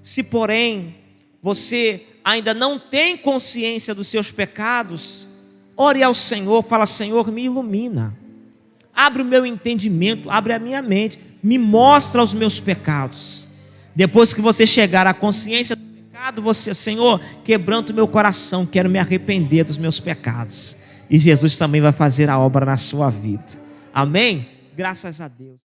Se porém você ainda não tem consciência dos seus pecados, ore ao Senhor, fala: Senhor, me ilumina, abre o meu entendimento, abre a minha mente, me mostra os meus pecados. Depois que você chegar à consciência do pecado, você: Senhor, quebranta o meu coração, quero me arrepender dos meus pecados. E Jesus também vai fazer a obra na sua vida. Amém? Graças a Deus.